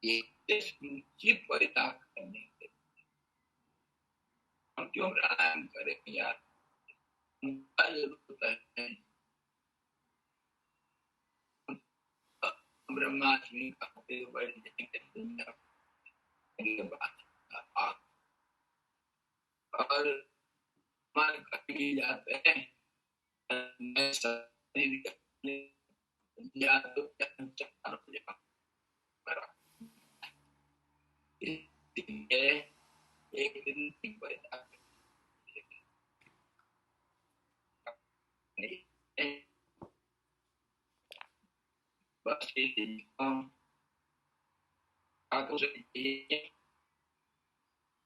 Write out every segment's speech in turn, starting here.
ये रुचि पैदा करने के हम क्यों प्राणायाम करें यार, उनका जरूरत है। ब्रह्माष्टमी का बढ़ जाएंगे दुनिया के बाद और मन कभी जाते हैं मैं शरीर या तो चार हो जाऊं एक दिन की पैदा बस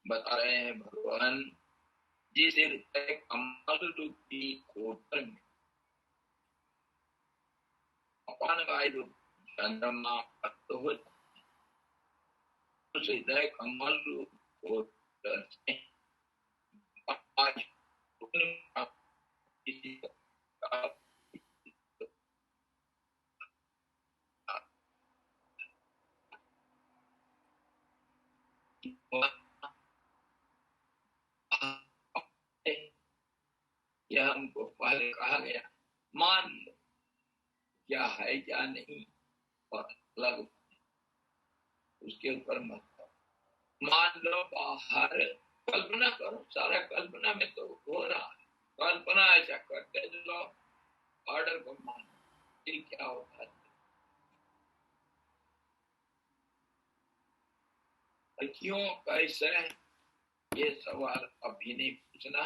बता रहे हैं भगवान जिस हृदय कमल रूपी खोपड़ में अपान वायु चंद्रमा अद्भुत उस हृदय कमल रूप खोपड़ से आज किसी का यह हमको पहले कहा गया, मान लो क्या है क्या नहीं और अलग उसके ऊपर मत मान लो। बाहर कल्पना करो, सारा कल्पना में तो हो रहा है, कल्पना ऐसा करते चलो ऑर्डर को मानो, फिर क्या होता है। क्यों कैसे ये सवाल अभी नहीं पूछना,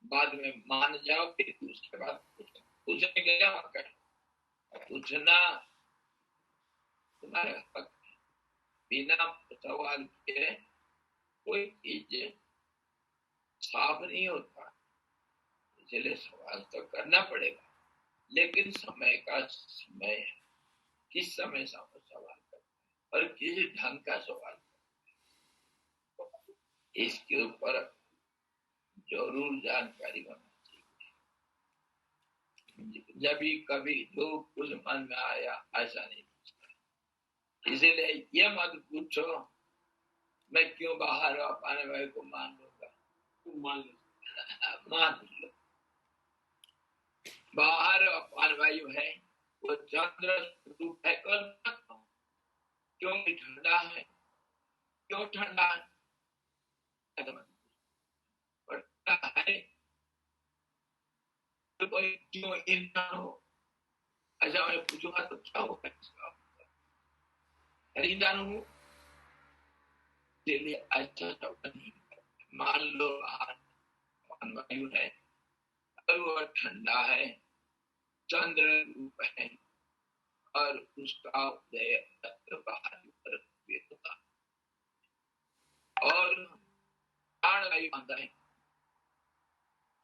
बाद में मान जाओ फिर उसके बाद पूछने के क्या पूछना तुम्हारे हक, बिना सवाल के कोई चीज साफ नहीं होता, इसलिए सवाल तो करना पड़ेगा, लेकिन समय का समय है, किस समय सवाल करना और किस ढंग का सवाल करना, इसके ऊपर जरूर जानकारी होना चाहिए। जब भी कभी जो कुछ मन में आया ऐसा नहीं पूछता, इसीलिए ये मत पूछो मैं क्यों बाहर आने वाले को मान लूंगा, मान लो बाहर अपान वायु है, वो चंद्र रूप है, क्यों ठंडा है, क्यों ठंडा है तो कोई क्यों ईंधन हो, ऐसा मैं पूछूंगा तो क्या होगा इसका ईंधन हो, इसलिए अच्छा शब्द नहीं। मान लो अपान वायु है और वो ठंडा है, चंद्र रूप है और उसका उदय बाहर होता और प्राणवायु आता है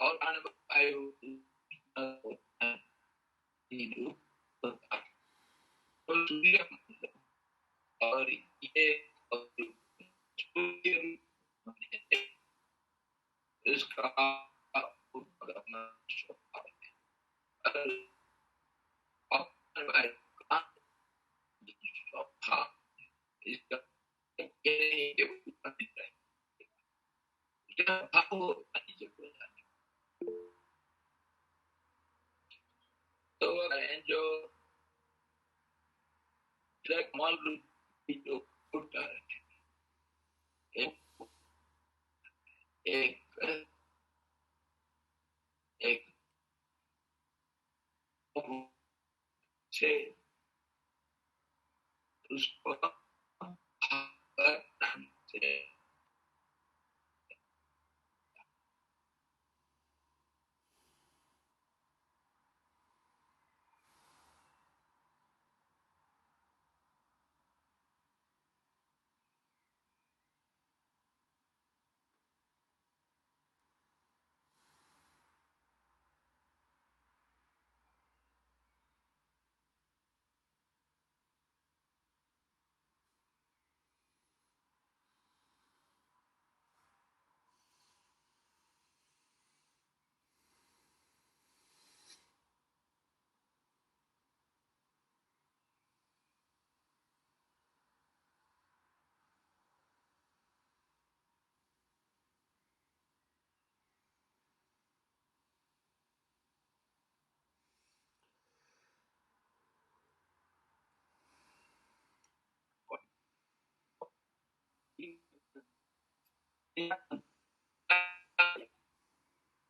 और प्राणवायु तो सूर्य और ये इसका तो जो कमल जो फूटता है एक एक से उसको से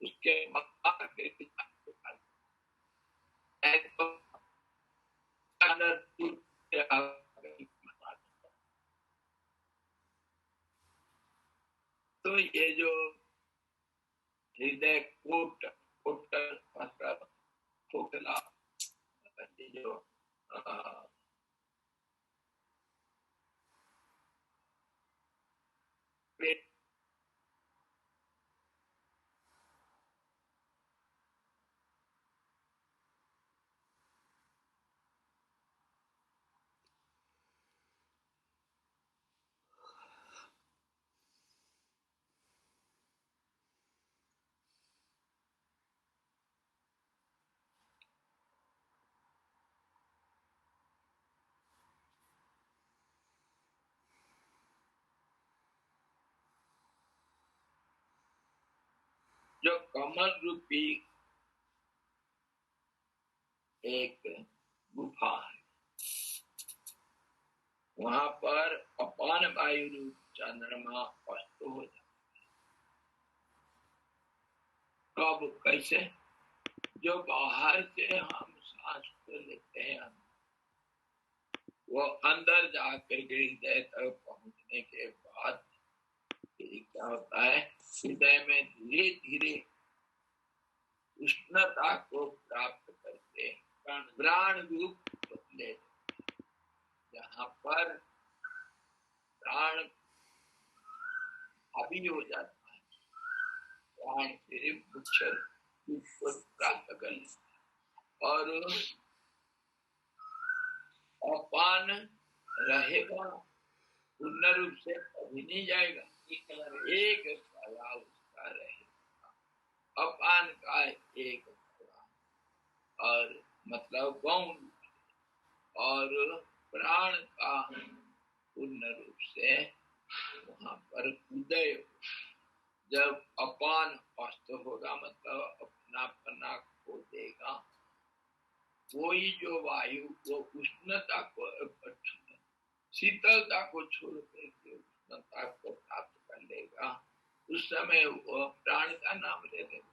उसके तो ये जो हृदय कोट कोट मतलब खोखला, ये जो पेट जो कमल रूपी एक गुफा है, वहां पर अपान वायु रूप चंद्रमा अस्त हो जाता है। कब कैसे? जो बाहर से हम सांस को लेते हैं, वो अंदर जाकर के हृदय तक पहुंचने के बाद क्या होता है, हृदय में धीरे धीरे उष्णता को प्राप्त करते प्राण रूप बदले, जहाँ पर प्राण हावी हो जाता है, प्राण फिर मुख्य रूप को प्राप्त कर लेता और अपान रहेगा, पूर्ण रूप से कभी नहीं जाएगा, एक कला उसका रहेगा, अपान का एक कला और मतलब गौण, और प्राण का पूर्ण रूप से वहां पर उदय। जब अपान अस्त होगा मतलब अपना पना खो देगा, वही जो वायु वो उष्णता को शीतलता को छोड़ करके उष्णता को प्राप्त कर लेगा, उस समय वो प्राण का नाम ले लेगा,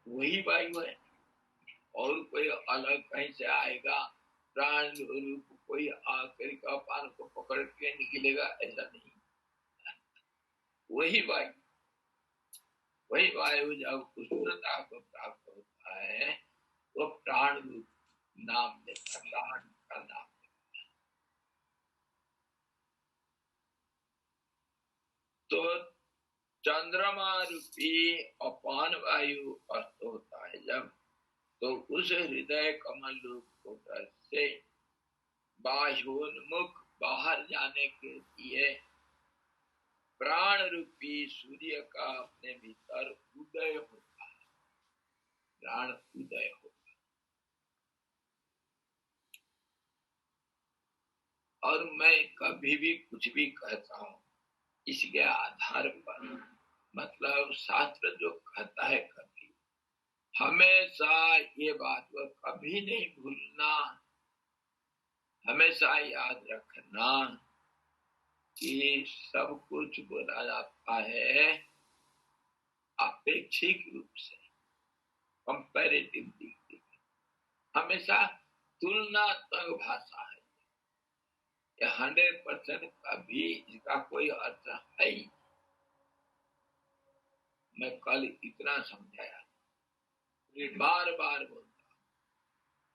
वही वायु है। और कोई अलग कहीं से आएगा प्राण रूप कोई आकर के अपान को पकड़ के निकलेगा, ऐसा नहीं। वही वायु जब उष्णता को प्राप्त होता है वो प्राण रूप नाम लेता, प्राण का नाम लेता। तो चंद्रमा रूपी अपान वायु अस्त होता है जब, तो उस हृदय कमल रूप कोटर से बाह्योन्मुख बाहर जाने के लिए प्राण रूपी सूर्य का अपने भीतर उदय होता है, प्राण उदय होता है। और मैं कभी भी कुछ भी कहता हूँ इसके आधार पर, मतलब शास्त्र जो कहता है कभी हमेशा ये बात को कभी नहीं भूलना, हमेशा याद रखना कि सब कुछ बोला जाता है अपेक्षिक रूप से, कंपैरेटिवली, हमेशा तुलनात्मक भाषा है। 100% कभी इसका कोई अर्थ है ही। मैं कल इतना समझाया, बार बार बोलता,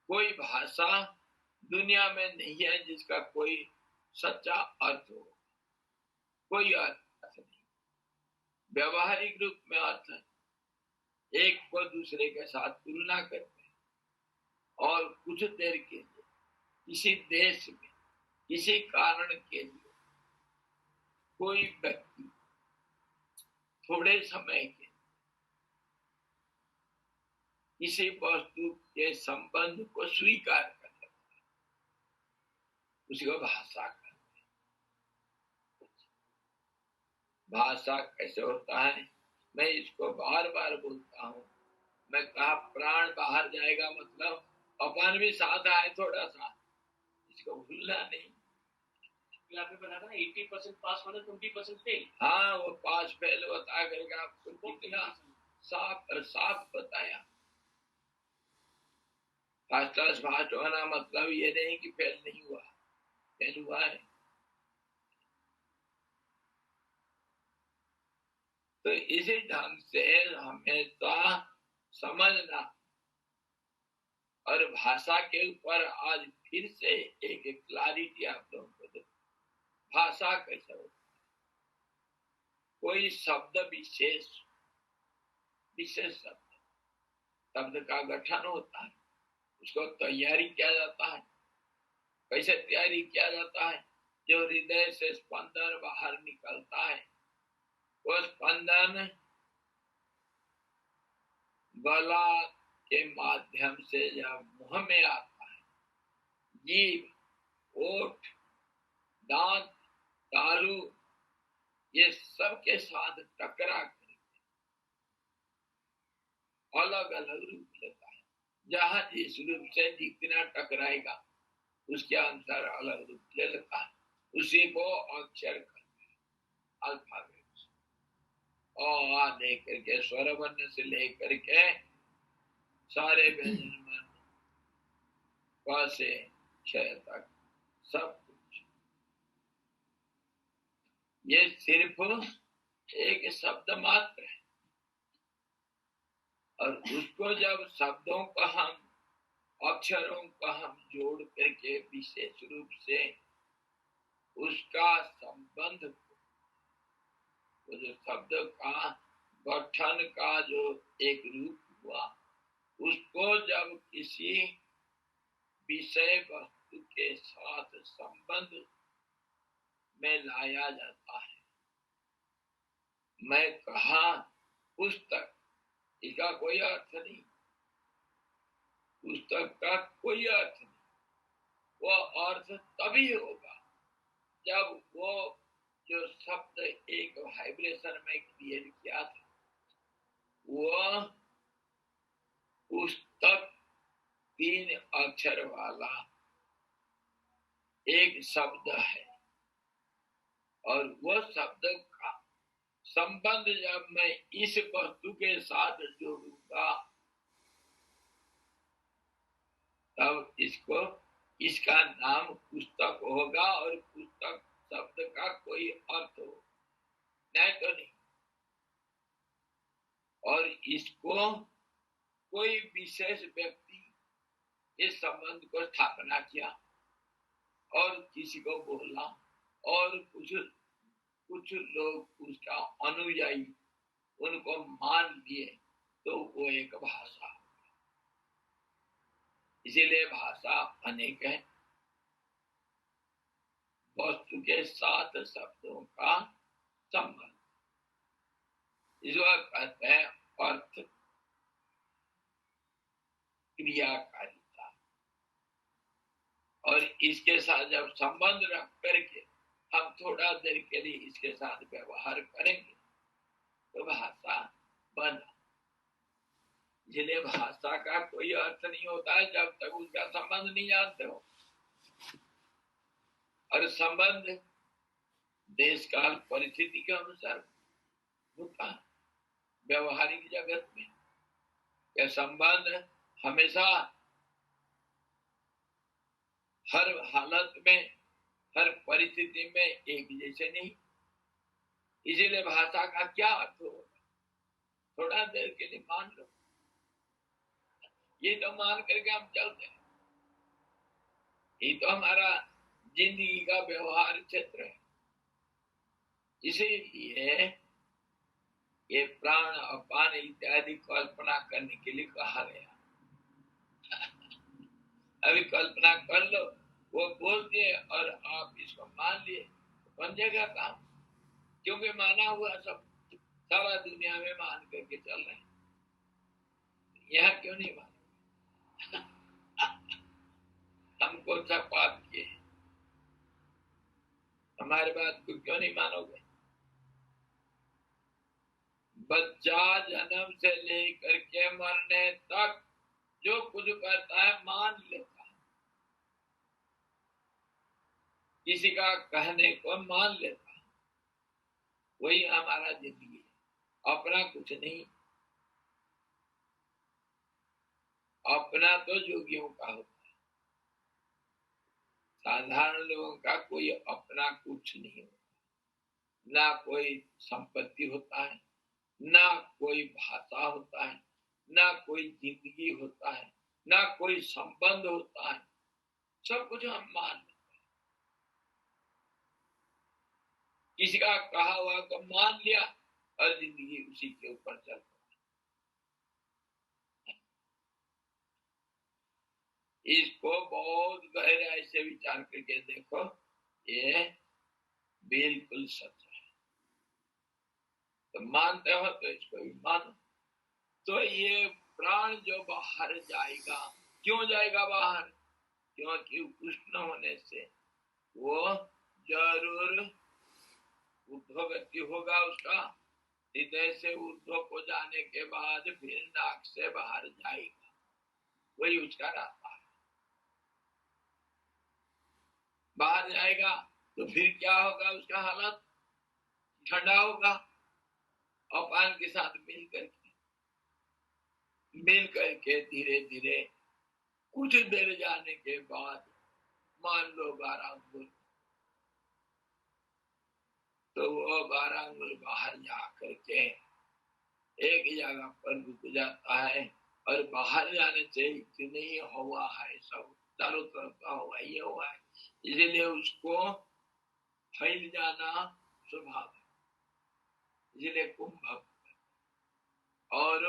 कोई भाषा दुनिया में नहीं है जिसका कोई सच्चा अर्थ हो, कोई अर्थ नहीं। व्यवहारिक रूप में अर्थ है, एक को दूसरे के साथ तुलना करते हैं, और कुछ देर के लिए किसी देश में किसी कारण के लिए कोई व्यक्ति थोड़े समय के किसी वस्तु के संबंध को स्वीकार कर लेता है, उसको भाषा कहते हैं। भाषा कैसे होता है, मैं इसको बार बार बोलता हूँ। मैं कहा प्राण बाहर जाएगा मतलब अपान भी साथ आए थोड़ा सा, इसको भूलना नहीं। आपने बताया था 80% पास होना 20% फेल। हाँ, वो पास फेल बता करके आपको कितना साफ और साफ बताया। फर्स्ट क्लास पास होना मतलब ये नहीं कि फेल नहीं हुआ, फेल हुआ है। तो इसी ढंग से हमेशा समझना। और भाषा के ऊपर आज फिर से एक क्लैरिटी आप लोगों को दे। भाषा कैसे होती, कोई शब्द विशेष विशेष शब्द का गठन होता है, उसको तैयारी किया जाता है। कैसे तैयारी किया जाता है? जो हृदय से स्पंदन बाहर निकलता है, वो स्पंदन गला के माध्यम से जब मुंह में आता है, जीभ, ओठ, दांत, तालू, ये सब के साथ टकरा कर अलग अलग रूप लेता है। जहां जिस रूप से जितना टकराएगा उसके अनुसार अलग रूप ले लेता है। उसी को अक्षर कहते हैं, अल्फाबेट। आ लेकर के स्वर वर्ण से लेकर के सारे व्यंजन वर्ण क से छ तक सब कुछ, ये सिर्फ एक शब्द मात्र है। और उसको जब शब्दों का हम, अक्षरों का हम जोड़ करके विशेष रूप से उसका संबंध, वो जो शब्द का गठन का जो एक रूप हुआ, उसको जब किसी विषय वस्तु के साथ संबंध में लाया जाता है। मैं कहा पुस्तक, इसका कोई अर्थ नहीं, पुस्तक का कोई अर्थ नहीं। वो अर्थ तभी होगा जब वो जो शब्द एक वाइब्रेशन में क्रिएट किया था, वो पुस्तक 3 अक्षर वाला एक शब्द है। और वो शब्द का संबंध जब मैं इस वस्तु के साथ जोड़ूंगा, तब इसको, इसका नाम पुस्तक होगा। और पुस्तक शब्द का कोई अर्थ हो, नहीं तो नहीं। और इसको कोई विशेष व्यक्ति इस संबंध को स्थापना किया और किसी को बोला, और कुछ लोग उसका अनुयायी उनको मान लिए, तो वो एक भाषा। इसीलिए भाषा अनेक है। वस्तु के साथ शब्दों का संबंध, इसको कहते हैं अर्थ क्रियाकारिता। और इसके साथ जब संबंध रख करके हम थोड़ा देर के लिए इसके साथ व्यवहार करेंगे तो भाषा बना। इसलिए भाषा का कोई अर्थ नहीं होता है जब तक उसका संबंध नहीं जानते हो। और संबंध देश काल परिस्थिति के अनुसार होता है। व्यवहारिक जगत में यह संबंध हमेशा हर हालत में, हर परिस्थिति में एक जैसे नहीं। इसीलिए भाषा का क्या अर्थ होगा, थोड़ा देर के लिए मान लो, ये तो मान करके हम चलते हैं, ये तो हमारा जिंदगी का व्यवहार क्षेत्र है। इसीलिए ये प्राण अपान इत्यादि कल्पना करने के लिए कहा गया। अभी कल्पना कर लो, वो बोल दिए और आप इसको मान लिए, बन जाएगा काम। क्योंकि माना हुआ सब सारा दुनिया में मान करके चल रहे हैं, यहाँ क्यों नहीं मान? हम कौन सा पाप किए, हमारे बात को क्यों नहीं मानोगे? बच्चा जन्म से लेकर के मरने तक जो कुछ करता है मान लेता है। किसी का कहने को मान लेता है, वही हमारा जिंदगी है। अपना कुछ नहीं, अपना तो जोगियों का होता है, साधारण लोगों का कोई अपना कुछ नहीं होता। ना कोई संपत्ति होता है, ना कोई भाषा होता है, ना कोई जिंदगी होता है, ना कोई संबंध होता है। सब कुछ हम मान लेते हैं। किसी का कहा हुआ को मान लिया और जिंदगी उसी के ऊपर चल पड़ा। इसको बहुत गहराई से विचार करके देखो, ये बिल्कुल सच है। तो मानते हो तो इसको भी मानो। तो ये प्राण जो बाहर जाएगा, क्यों जाएगा बाहर? क्योंकि उष्ण होने से वो जरूर ऊर्ध्वगति होगा उसका। हृदय से ऊर्ध्व को जाने के बाद फिर नाक से बाहर जाएगा, वही उसका रास्ता है। बाहर जाएगा तो फिर क्या होगा? उसका हालत ठंडा होगा, अपान के साथ मिल करके धीरे धीरे कुछ देर जाने के बाद मान लो 12 अंगुल, तो वो 12 अंगुल बाहर जा करके एक जगह पर रुक जाता है। और बाहर जाने से इतनी हवा है, सब चारों तरफ का हवा ही हवा है, इसलिए उसको फैल जाना स्वभाव है, इसलिए कुंभ और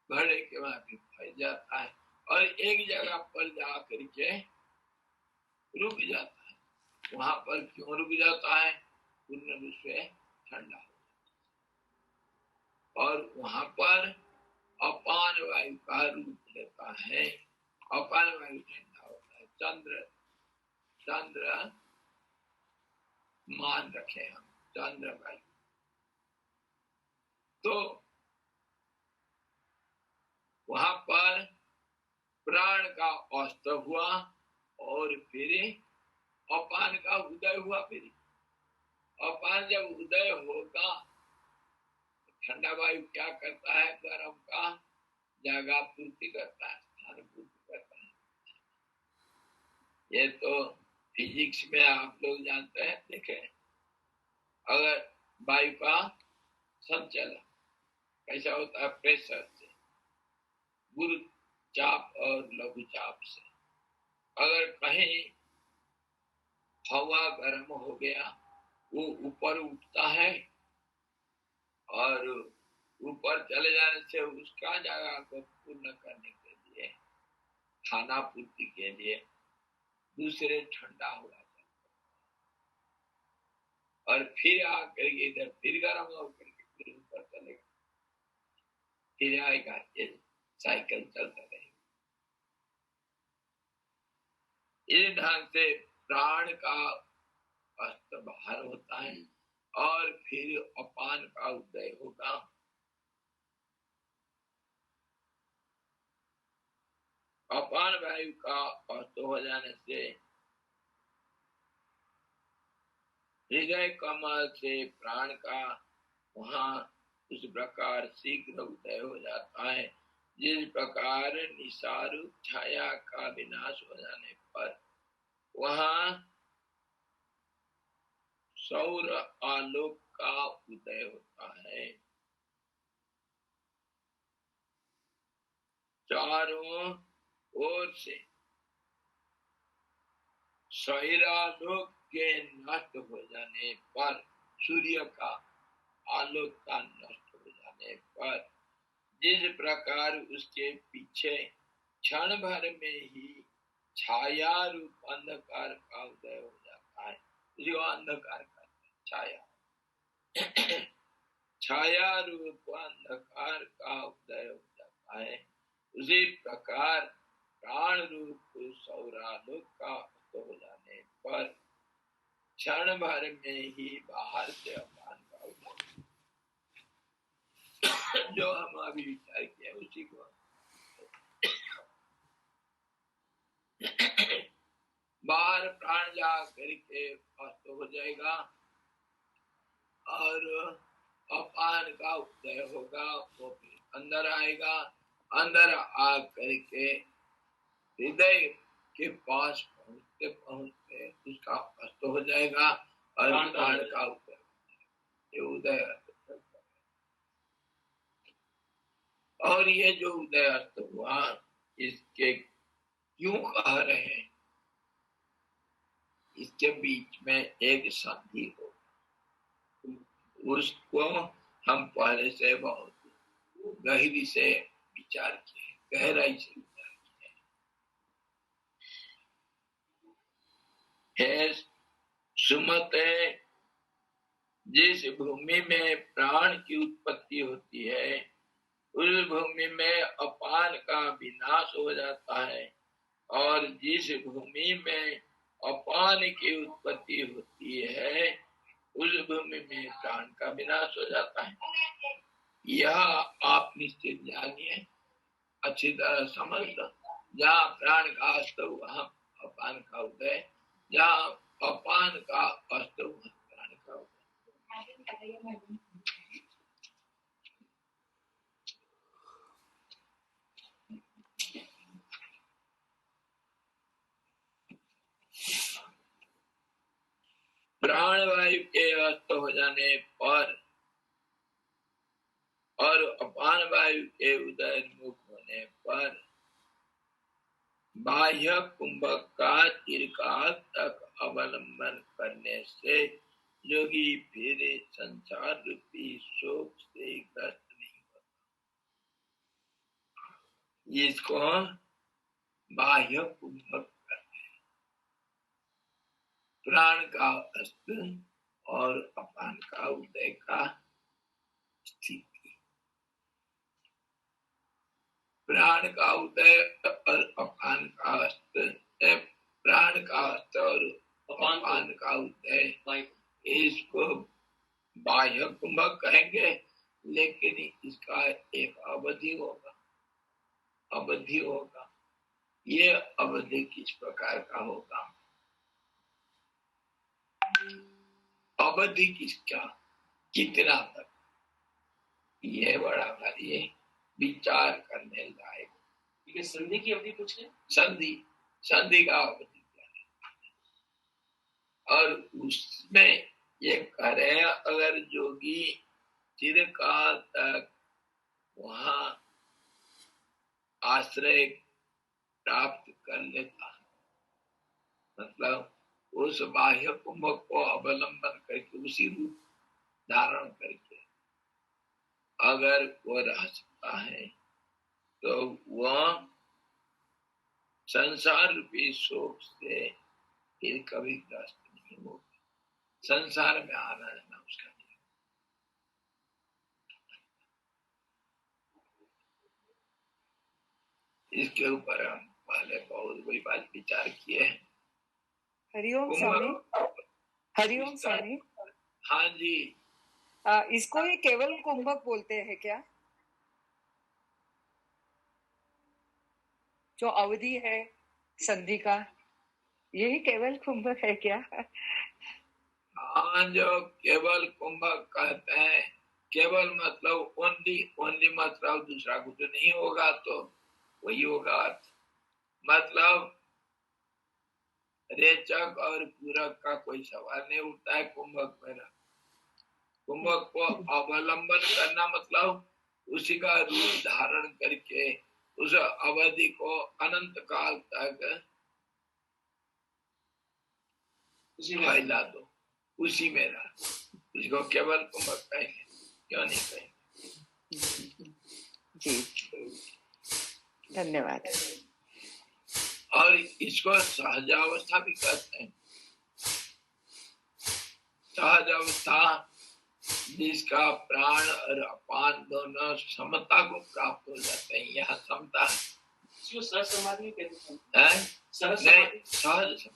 घड़े के बाद भी फैल जाता है और एक जगह पर जा करके रुक जाता है। वहां पर क्यों रुक जाता है? पूर्ण रूप से ठंडा हो, और वहां पर अपान वायु का रूप लेता है। अपान वायु ठंडा होता है। चंद्र मान रखे हम, चंद्र वायु। तो वहां पर प्राण का अस्त हुआ और फिर अपान का उदय हुआ। फिर अपान जब उदय होगा, ठंडा वायु क्या करता है? गर्म का जगह पूर्ति करता है, स्थान पूर्ति करता है। ये तो फिजिक्स में आप लोग जानते हैं। देखें, अगर वायु का संचलन कैसा होता है? प्रेशर से, गुरु चाप और लघु चाप से। अगर कहीं हवा गर्म हो गया, वो ऊपर उठता है और ऊपर चले जाने से उसका जगह को पूर्ण करने के लिए, खाना पूर्ति के लिए दूसरे ठंडा हो जाता है और फिर आकर के इधर फिर गर्म होकर के फिर ऊपर चलेगा, फिर आएगा। ये साइकिल चलता रहेगा। इस ढंग से प्राण का अस्त बाहर होता है और फिर अपान का उदय होगा। अपान वायु का अस्त हो जाने से हृदय कमल से प्राण का वहां उस प्रकार शीघ्र उदय हो जाता है, जिस प्रकार निसारू छाया का विनाश हो जाने पर वहां सौर आलोक का उदय होता है। चारों ओर से सौरालोक के नष्ट हो जाने पर, सूर्य का आलोक का नष्ट हो जाने पर, जिस प्रकार उसके पीछे क्षण भर में ही छाया रूप अंधकार का उदय हो जाता है। जो अंधकार का छाया छाया रूप अंधकार का उदय हो जाता है, उसी प्रकार प्राण रूप सौरालोक का हो जाने पर क्षण भर में ही बाहर से अपान का उदय। जो हम अभी विचार किया उसी को बाहर प्राण जा करके अस्त हो जाएगा और अपान का उदय होगा, वो फिर अंदर आएगा, अंदर आ करके हृदय के पास पहुंचते पहुंचते उसका अस्त हो जाएगा और प्राण का उदय, ये उदय अस्त। और ये जो उदय अस्त हुआ, इसके क्यों कह रहे हैं? इसके बीच में एक संधि हो, उसको हम पहले से बहुत गहरी से विचार किए, गहराई से विचार किए। सुमते, जिस भूमि में प्राण की उत्पत्ति होती है उस भूमि में अपान का विनाश हो जाता है, और जिस भूमि में अपान की उत्पत्ति होती है उस भूमि में प्राण का विनाश हो जाता है। यह आप निश्चित जानिए, अच्छी तरह समझ लो। जहाँ प्राण का अस्त वहाँ अपान का उदय, जहाँ अपान का अस्त वहाँ प्राण का उदय। प्राणवायु के अस्त हो जाने पर और अपान वायु के उदयन्मुख होने पर बाह्य कुंभक का चिरकाल तक अवलंबन करने से योगी फिर संसार रूपी शोक से ग्रस्त नहीं होता। इसको बाह्य कुंभक कहते हैं। प्राण का अस्त और अपान का उदय का स्थिति, प्राण का उदय और अपान का अस्त, प्राण का अस्त और अपान का उदय, इसको बाह्य कुंभक कहेंगे, लेकिन इसका एक अवधि होगा, अवधि होगा। ये अवधि किस प्रकार का होगा? अवधि किसका, कितना तक, ये बड़ा भारी विचार करने लायक। ये संधि की अवधि पूछ रहे? संधि, संधि का अवधि क्या है? और उसमें ये कह रहे हैं, अगर जोगी चिरकाल तक वहां आश्रय प्राप्त कर लेता, मतलब उस बाह्य कुंभक को अवलंबन करके उसी रूप धारण करके अगर वो रह सकता है तो वह संसार रूपी शोक से फिर कभी ग्रस्त नहीं होगा। संसार में आना जाना उसका नहीं। इसके ऊपर हम पहले बहुत बड़ी बात विचार किए हैं। हरिओम स्वामी, हरिओम स्वामी। हाँ जी। इसको ही केवल कुंभक बोलते हैं क्या? जो अवधि है संधि का, यही केवल कुंभक है क्या? हाँ, जो केवल कुंभक कहते हैं, केवल मतलब ओनली, ओनली मतलब दूसरा कुछ नहीं होगा तो वही होगा। मतलब रेचक और पूरक का कोई सवाल नहीं उठता है कुंभक में। कुंभक को अवलंबन करना मतलब उसी का रूप धारण करके उस अवधि को अनंत काल तक फैला दो, उसी में रह। इसको केवल कुंभक कहेंगे, क्यों नहीं कहेंगे? जी, धन्यवाद। और इसको सहजावस्था भी कहते हैं। सहजावस्था जिसका प्राण और अपान दोनों समता को प्राप्त हो जाते हैं, यहाँ समता है। सहज समाधि कहते हैं? सहज समाधि।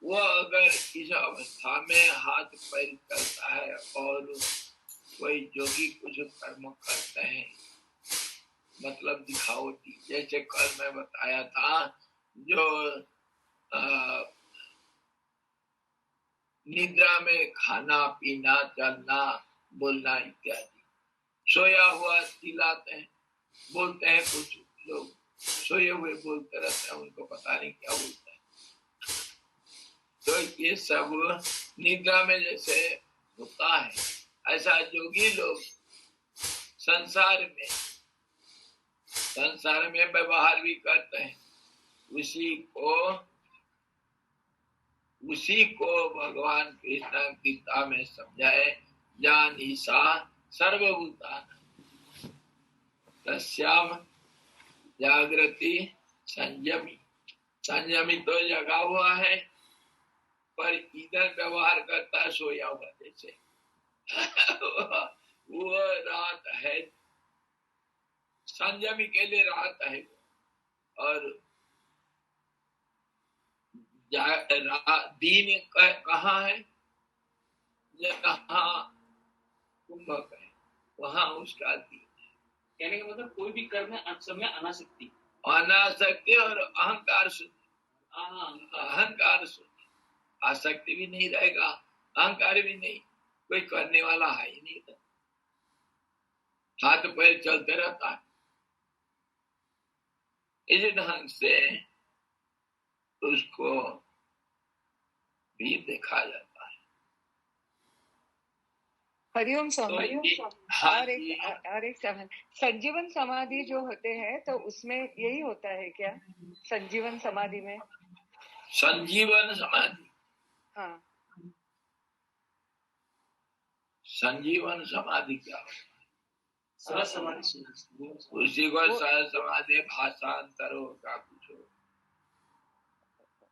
वो अगर इस अवस्था में हाथ पैर करता है और कोई जोगी कुछ कर्म करते हैं, मतलब दिखावटी, जैसे कल मैं बताया था, जो निद्रा में खाना पीना चलना बोलना इत्यादि। सोया हुआ चिल्लाते हैं, बोलते हैं, कुछ लोग सोए हुए बोलते रहते हैं, उनको पता नहीं क्या बोलते हैं। तो ये सब निद्रा में जैसे होता है, ऐसा योगी लोग संसार में व्यवहार भी करते हैं। उसी को भगवान कृष्ण गीता में समझाए, जान ईसा सर्वभूतान तस्याम जागृति संयमी। संयमी तो जगा हुआ है, पर इधर व्यवहार करता है सोया हुआ जैसे। वो रात है, संयमी के लिए रात है, और दिन कहाँ है, जहाँ कुंभक है वहां उसका दिन। कहने का मतलब कोई भी कर्म है समय अनासक्ति और अहंकार शुद्ध। आसक्ति भी नहीं रहेगा, अहंकार भी नहीं, कोई करने वाला है ही नहीं, हाथ पैर चलते रहता है। इस ढंग से उसको भी देखा जाता है। हरिओम स्वामी। हाँ, और एक संजीवन समाधि जो होते हैं, तो उसमें यही होता है क्या? संजीवन समाधि में संजीवन समाधि, हाँ, संजीवन समाधि क्या होता है? समाधि, उसी को समाधि भाषांतरो का कुछ हो।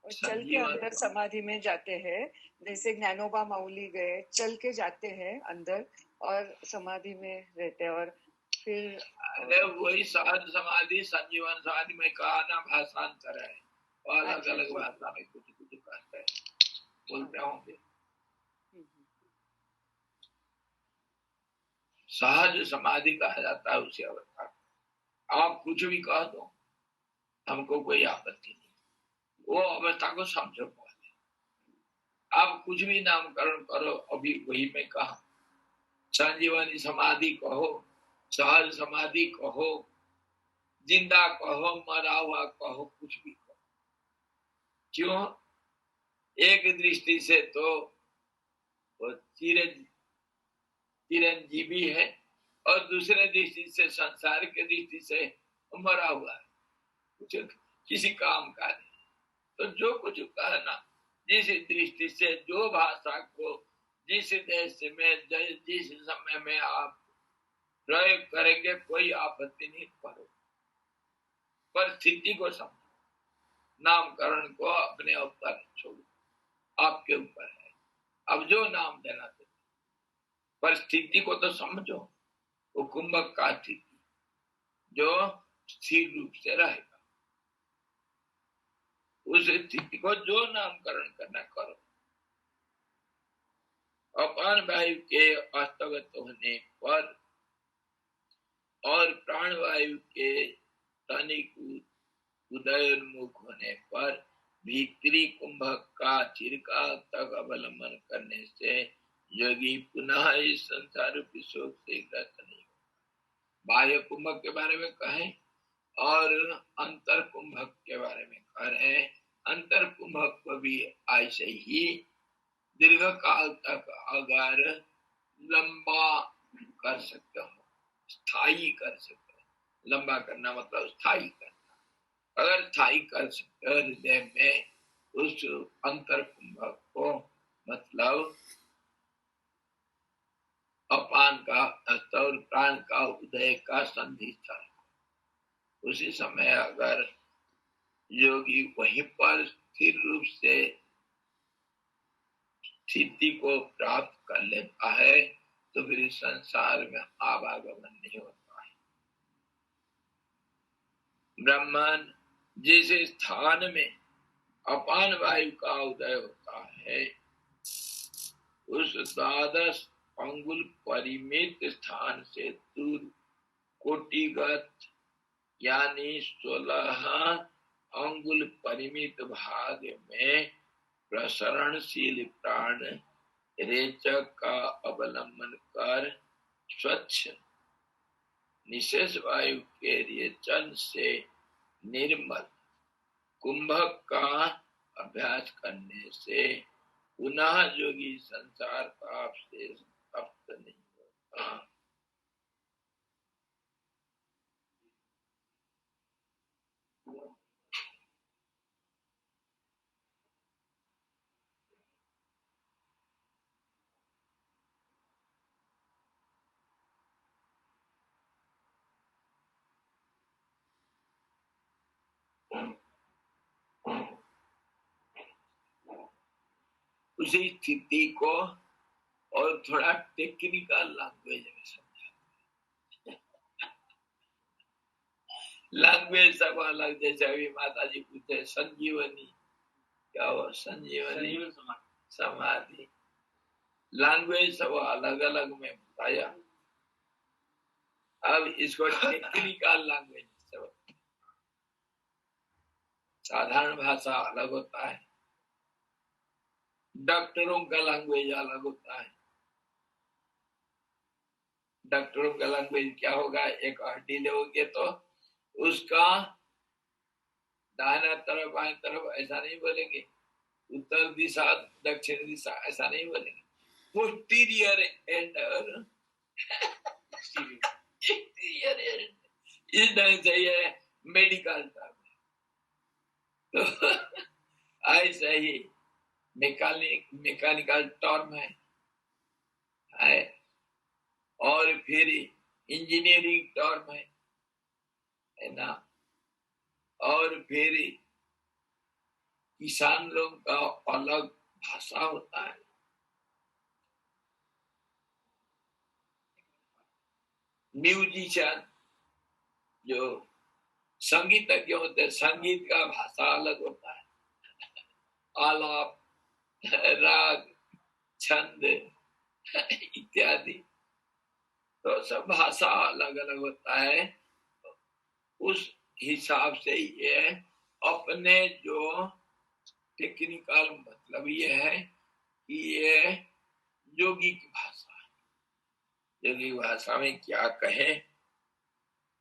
चल के अंदर समाधि में जाते हैं, जैसे ज्ञानोबा माउली गए, चल के जाते हैं अंदर और समाधि में रहते हैं। और फिर अरे वही सहज समाधि संजीवन समाधि में कहा ना, भाषांतर है, और अलग अलग भाषा में कुछ कहते हैं, बोलते होंगे। सहज समाधि कहा जाता है उसी अवस्था। आप कुछ भी कह दो, हमको कोई आपत्ति नहीं, वो अवस्था को समझो पहले। आप कुछ भी नामकरण करो, अभी वही में कहा, संजीवनी समाधि कहो, सहज समाधि कहो, जिंदा कहो, मरा हुआ कहो, कुछ भी कहो। क्यों? एक दृष्टि से तो वो चिरंजीवी है, और दूसरे दृष्टि से, संसार के दृष्टि से मरा हुआ है, कुछ किसी काम का नहीं। तो जो कुछ कहना, जिस दृष्टि से, जो भाषा को जिस देश में जिस समय में आप प्रयोग करेंगे, कोई आपत्ति नहीं करो। परिस्थिति को समझो, नामकरण को अपने ऊपर छोड़ो, आपके ऊपर है। अब जो नाम देना चाहिए, परिस्थिति को तो समझो। वो कुंभक का स्थिति जो स्थिर रूप से रहेगा, उस स्थिति को जो नामकरण करना करो। अपान वायु के अस्तगत होने पर और प्राण वायु के तनिक उदयोन्मुख होने पर भीतरी कुंभक का चिरकाल तक अवलंबन करने से योगी पुनः इस संसार रूपी शोक से ग्रस्त नहीं होगा। बाह्य कुंभक के बारे में कहें और अंतर कुंभक के बारे में कह रहे हैं। अंतर कुंभक को भी ऐसे ही दीर्घ काल तक अगर लंबा कर सकते हो, स्थायी कर सकते हो, लंबा करना मतलब स्थायी करना, अगर स्थायी कर सकते हो हृदय में उस अंतर कुंभक को, मतलब अपान का और प्राण का उदय का संधि स्थल, उसी समय अगर योगी वहीं पर स्थिर रूप से स्थिति को प्राप्त कर लेता है, तो फिर संसार में आवागमन नहीं होता है। ब्रह्मन जिस स्थान में अपान वायु का उदय होता है, उस 12 अंगुल परिमित स्थान से दूर कोटिगत यानी 16 अंगुल परिमित भाग में प्रसरणशील प्राण रेचक का अवलंबन कर स्वच्छ निशेष वायु के रेचन से निर्मल कुंभक का अभ्यास करने से पुनः योगी संसार पाप से तप्त नहीं होता। उसी स्थिति को और थोड़ा टेक्निकल लैंग्वेज में समझा। लैंग्वेज सब अलग, जैसे अभी माता जी पूछे संजीवनी क्या हो, संजीवनी समाधि, लैंग्वेज सब अलग अलग में बताया। अब इसको टेक्निकल लैंग्वेज सब, साधारण भाषा अलग होता है, डॉक्टरों का लैंग्वेज अलग होता है। डॉक्टरों का लैंग्वेज क्या होगा, एक हड्डी लोगे तो उसका दाहिना तरफ बाएं तरफ ऐसा नहीं बोलेंगे, उत्तर दिशा दक्षिण दिशा ऐसा नहीं बोलेंगे, पोस्टीरियर एंड एक्सटीरियर एंड, इस ढंग से ये मेडिकल टर्म। तो ऐसा ही मैकेनिकल टर्म है और फिर इंजीनियरिंग टर्म है ना, और फिर किसान लोग का अलग भाषा होता है। म्यूजिशियन जो संगीतज्ञ होते हैं, संगीत का भाषा अलग होता है, आलाप, राग, छंद इत्यादि, तो सब भाषा अलग अलग होता है। उस हिसाब से ये अपने जो टेक्निकल मतलब ये है कि ये योगिक भाषा है। योगिक भाषा में क्या कहे,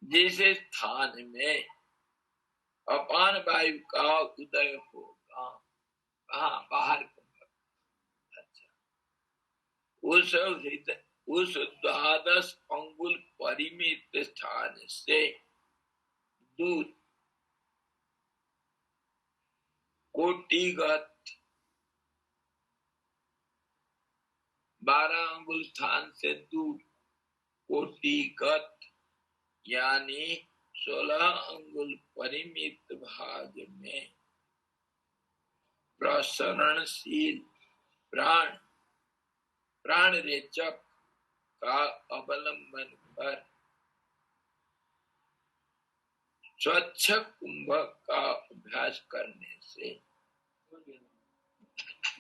जैसे स्थान में अपान वायु का उदय होगा, कहाँ, बाहर कुंभक। अच्छा, उस 12 अंगुल परिमित स्थान से दूर कोटिगत 12 अंगुल स्थान से दूर कोटिगत यानी 16 अंगुल परिमित भाग में प्रसरणशील प्राण रेचक का अवलंबन कर स्वच्छ कुंभक का अभ्यास करने से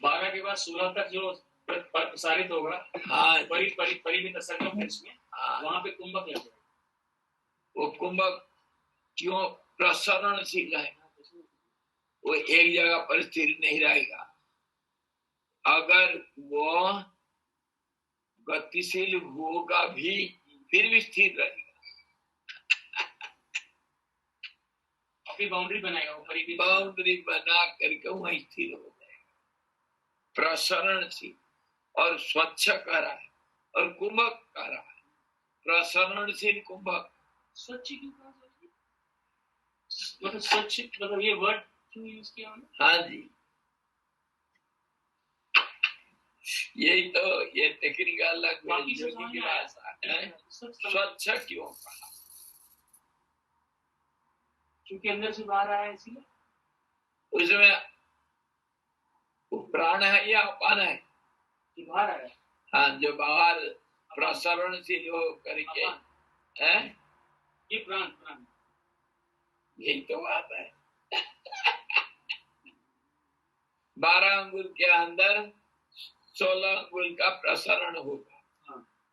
12 के बाद 16 तक जो प्रसारित होगा, हाँ, परिमित संगम है इसमें, हाँ, वहां पे कुंभक लग जाएगा। वो कुंभक क्यों प्रसरणशील है, वो एक जगह पर स्थिर नहीं रहेगा। अगर वो गतिशील होगा भी फिर भी स्थिर रहेगा। अपनी बाउंड्री बनाएगा, बाउंड्री बना करके वहीं स्थिर हो जाएगा। प्रसरणशील और स्वच्छ कर रहा है और कुंभक कर रहा है। प्रसरणशील कुंभक, स्वच्छ क्यों कहा, मतलब स्वच्छ मतलब ये वर्ड क्यों यूज किया हमने? हाँ जी, यही तो ये टेक्निकल लैंग्वेज की भाषा है। स्वच्छ क्यों कहा, क्योंकि अंदर से बाहर आया इसलिए। उसमें प्राण है या अपान है, बाहर आया। हाँ, जो बाहर प्रसरणशील हो करके है, ये प्राण यही तो बात है। 12 अंगुल के अंदर 16 अंगुल का प्रसरण होगा।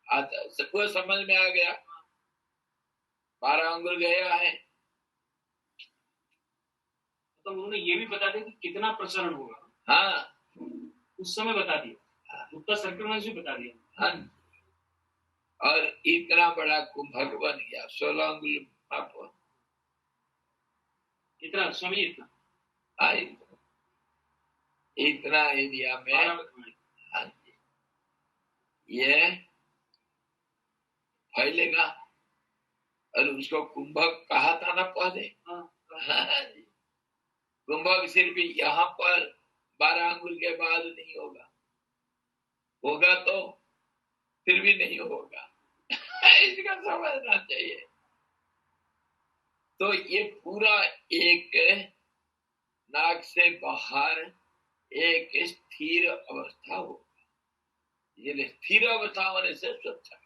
आता सबको समझ में आ गया। 12 अंगुल गया है, तो उन्होंने ये भी बता दिया कि कितना प्रसारण होगा, हाँ उस समय बता दिया, उत्तर सर्कल में भी बता दिया। हाँ, और इतना बड़ा कुंभक बन गया, 16 अंगुल माप, इतना स्वामी जी इतना इतना एरिया में। हाँ जी, ये फैलेगा। और उसको कुंभक कहा था ना पहले। हाँ जी, कुंभक सिर्फ यहाँ पर 12 अंगुल के बाद नहीं होगा, होगा तो फिर भी नहीं होगा। इसका समझना चाहिए। तो ये पूरा एक नाक से बाहर एक स्थिर अवस्था होगा। ये स्थिर अवस्था होने से स्वच्छ है।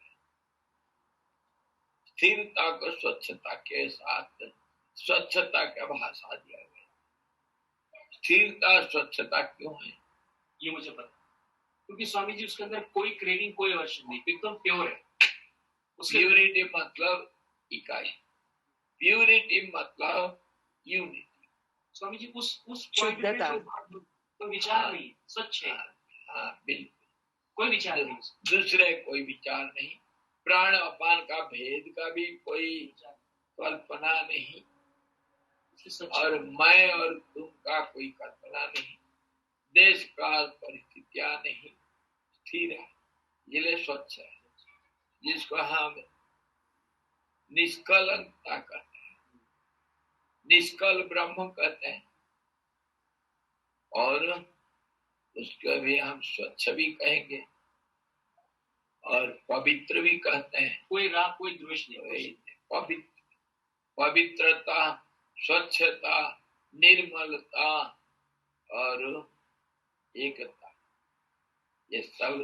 स्थिरता को स्वच्छता के साथ स्वच्छता का भाषा दिया गया। स्थिरता स्वच्छता क्यों है ये मुझे पता, क्योंकि स्वामी जी उसके अंदर कोई क्रेविंग, कोई अवश्य नहीं, एकदम प्योर है। प्योरिटी मतलब इकाई, प्योरिटी मतलब यूनिटी। स्वामी जी उस शुद्धता, कोई विचार नहीं, स्वच्छ है। हाँ बिल्कुल, कोई विचार नहीं, दूसरे कोई विचार नहीं, प्राण अपान का भेद का भी कोई कल्पना नहीं, और मैं और तुम का कोई कल्पना नहीं, देश काल परिस्थितियां नहीं, स्थिर है, ये स्वच्छ है, जिसको हम निष्कलंकता कहते हैं, निष्कल ब्रह्म कहते हैं, और उसको भी हम स्वच्छ भी कहेंगे और पवित्र भी कहते हैं। कोई राग कोई द्वेष नहीं, पवित्रता, स्वच्छता, निर्मलता और एकता, ये सब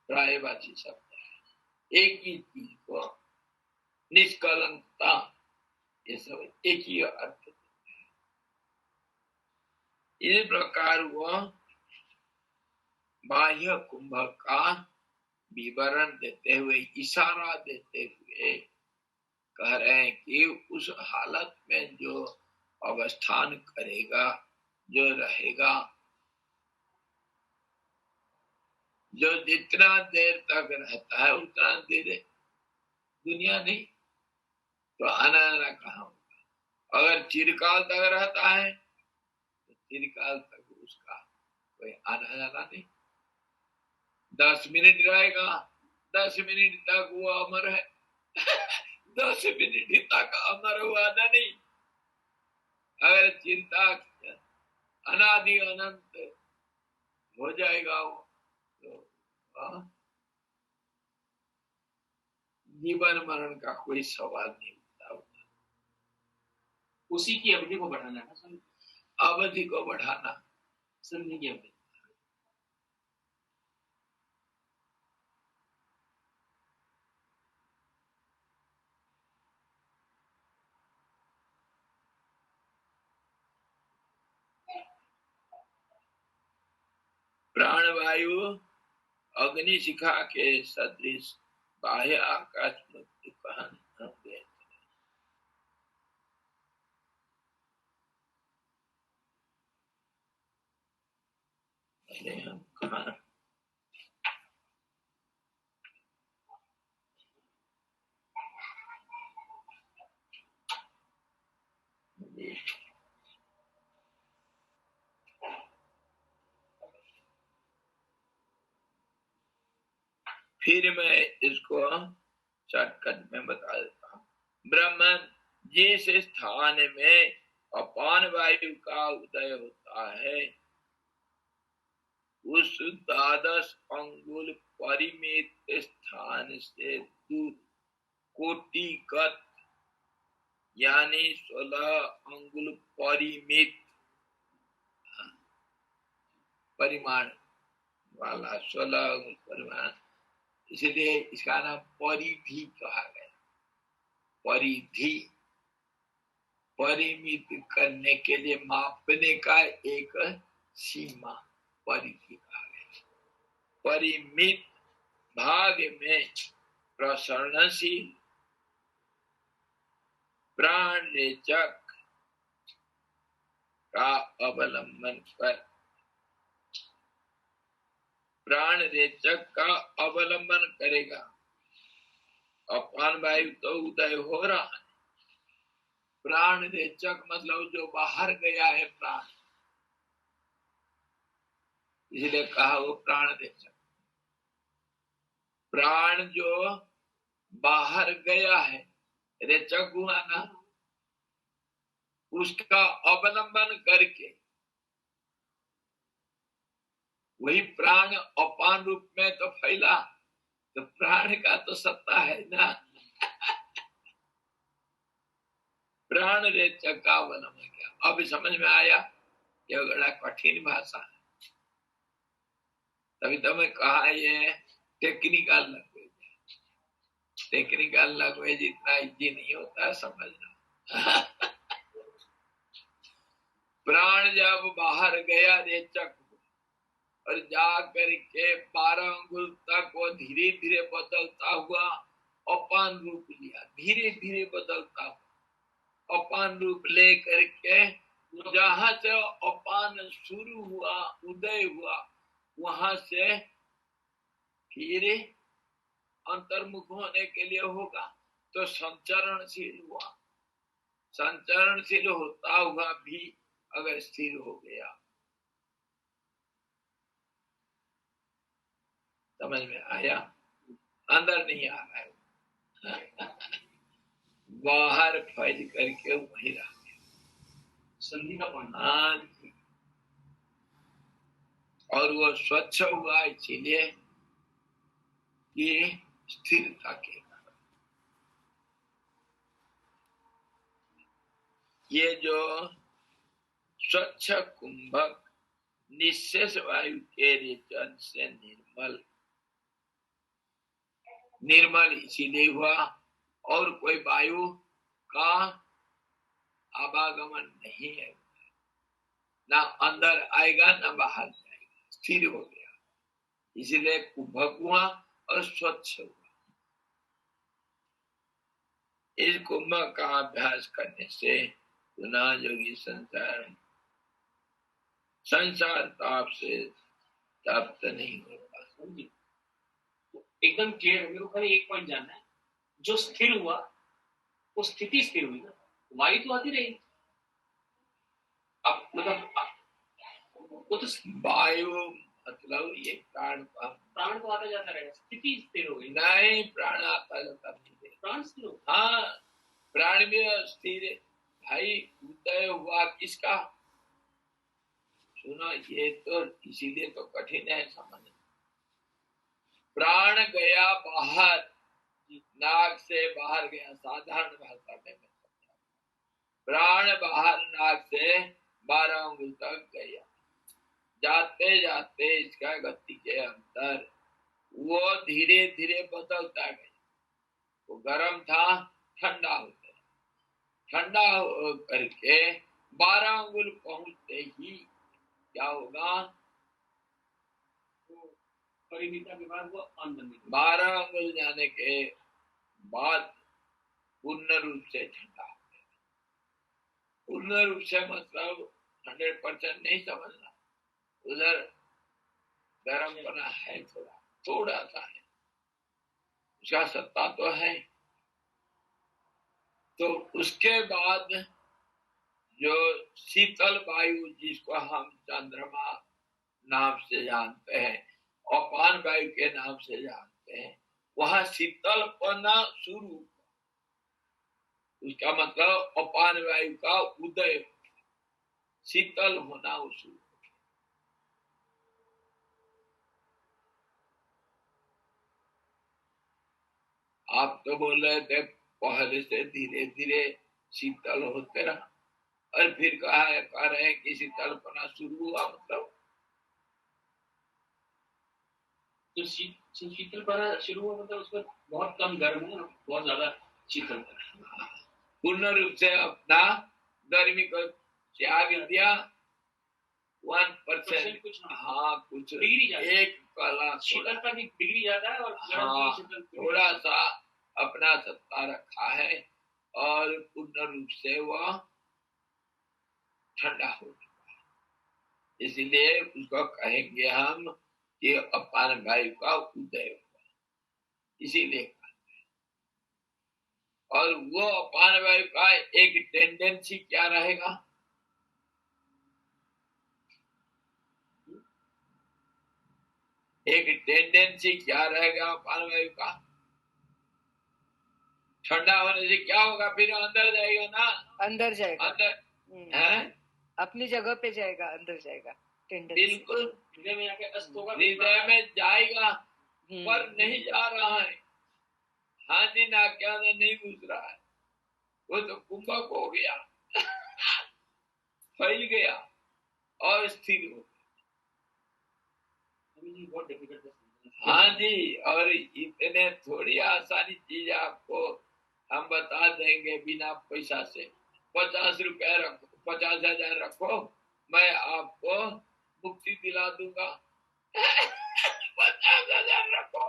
प्रायवाची शब्द है। एक ही चीज को निष्कलंकता, ये सब एक ही अर्थ है। इस प्रकार वह बाह्य कुंभ का विवरण देते हुए, इशारा देते हुए कह रहे हैं कि उस हालत में जो अवस्थान करेगा, जो रहेगा, जो जितना देर तक रहता है उतना देर दुनिया नहीं तो आना जाना कहाँ होगा। अगर चिरकाल तक रहता है तो चिरकाल तक उसका कोई आना जाना नहीं। 10 मिनट रहेगा, 10 मिनट तक वो अमर है। 10 मिनट तक अमर हुआ ना नहीं। अगर चिंता अनादि अनंत हो जाएगा वो तो जीवन मरण का कोई सवाल नहीं उठता। उसी की अवधि को बढ़ाना है, अवधि को बढ़ाना, समझने की अवधि। प्राणवायु अग्नि शिखा के सदृश बाह्य आकाश मुक्ति कहन हम कहा फिर मैं इसको शॉर्टकट में बता देता हूँ। ब्रह्मन जिस स्थान में अपान वायु का उदय होता है उस 12 अंगुल परिमित स्थान से दूर कोटिगत यानी 16 अंगुल परिमित परिमाण वाला 16 अंगुल परिमाण, इसलिए इसका नाम परिधि कहा गया। परिधि परिमित करने के लिए मापने का एक सीमा परिधि कहा गया। परिमित भाग में प्रसरणशील प्राण रेचक का अवलंबन कर प्राण रेचक का अवलंबन करेगा। अपान वायु तो उदय हो रहा है, प्राण रेचक मतलब जो बाहर गया है प्राण, इसलिए कहा वो प्राण रेचक। प्राण जो बाहर गया है रेचक हुआ ना, उसका अवलंबन करके वही प्राण अपान रूप में तो फैला, तो प्राण का तो सत्ता है ना। प्राण रेचक का अवलंबन किया। अब समझ में आया, ये बड़ा कठिन भाषा है, तभी तो मैं कहा ये टेक्निकल लैंग्वेज। टेक्निकल लैंग्वेज इतना इजी नहीं होता है समझना। प्राण जब बाहर गया रेचक और जा करके 12 अंगुल तक वो धीरे धीरे बदलता हुआ अपान रूप लिया, धीरे धीरे बदलता हुआ अपान रूप ले करके जहां से अपान शुरू हुआ उदय हुआ वहां से फिर अंतर्मुख होने के लिए होगा, तो संचरणशील हुआ। संचरणशील होता हुआ भी अगर स्थिर हो गया, समझ में आया? अंदर नहीं आ रहा है, बाहर फैल करके वहीं रह गया, संधि का पॉइंट। हाँ जी। और वो स्वच्छ हुआ इसीलिए ये स्थिरता के कारण। ये जो स्वच्छ कुंभक निःशेष वायु के रेचन से निर्मल इसीलिए हुआ, और कोई वायु का आवागमन नहीं है, ना अंदर आएगा ना बाहर जाएगा, स्थिर हो गया, इसलिए कुंभक हुआ और स्वच्छ हुआ। इस कुंभक का अभ्यास करने से पुनः योगी संसार ताप से प्राप्त नहीं होता। एकदम क्लियर है। मेरे को खाली एक पॉइंट जानना है, जो स्थिर हुआ वो स्थिति स्थिर हुई ना, वायु तो आती रही। अब मतलब वो तो वायु मतलब ये प्राण तो आता जाता रहेगा, स्थिति स्थिर हो गई। नहीं, प्राण आता जाता नहीं, प्राण स्थिर हो। हाँ, प्राण भी स्थिर है भाई। उदय हुआ किसका? सुनो, ये तो इसीलिए तो कठिन है समझ। प्राण गया बाहर, नाक से बाहर गया, साधारण भाषा में प्राण बाहर नाक से 12 अंगुल तक गया, जाते जाते इसका गति के अंतर वो धीरे धीरे बदलता गया। वो गर्म था, ठंडा हो गया, ठंडा हो करके 12 अंगुल पहुंचते ही क्या होगा? परिमिता के बाद वो अनबंदी 12 अंगुल जाने के बाद पूर्ण रूप से ठंडा हो गया। पूर्ण रूप से मतलब 100% नहीं समझना, उधर गर्म बना है, थोड़ा सा है, उसका सत्ता तो है। तो उसके बाद जो शीतल वायु जिसको हम चंद्रमा नाम से जानते हैं, अपान वायु के नाम से जानते हैं, वहां शीतलपना शुरू, उसका मतलब अपान वायु का उदय, शीतल होना शुरू। आप तो बोल रहे थे पहले से धीरे धीरे शीतल होते रहा, और फिर कह रहे हैं कि शीतलपना शुरू हुआ, मतलब जो शीतलपना शुरू हुआ मतलब उसमें बहुत कम गर्म है, बहुत ज्यादा शीतल। पूर्ण रूप से अपना गर्मी को त्याग दिया, 1% कुछ हाँ, कुछ डिग्री एक कला शीतलता की डिग्री ज्यादा है और हाँ, थोड़ा सा अपना सत्ता रखा है, और पूर्ण रूप से वह ठंडा हो चुका है। इसलिए उसको कहेंगे हम कि अपान वायु का उदय हुआ, इसीलिए। और वो अपान वायु का एक टेंडेंसी क्या रहेगा? एक टेंडेंसी क्या रहेगा अपान वायु का? ठंडा होने से क्या होगा? फिर अंदर जाएगा ना, अंदर जाएगा, अंदर है, अपनी जगह पे जाएगा, अंदर जाएगा। बिल्कुल हृदय में आके अस्त होगा, हृदय में जाएगा, पर नहीं जा रहा है। हाँ जी, ना क्या नहीं घुस रहा है, वो तो कुंभक हो गया, फैल गया और स्थिर हो अभी बहुत डिफिकल्ट है। हाँ जी, और इतने थोड़ी आसानी चीज आपको हम बता देंगे बिना पैसा से। 50 रुपया रखो, 50,000 रखो, मैं आपको मुक्ति दिला दूंगा। 50,000 रखो।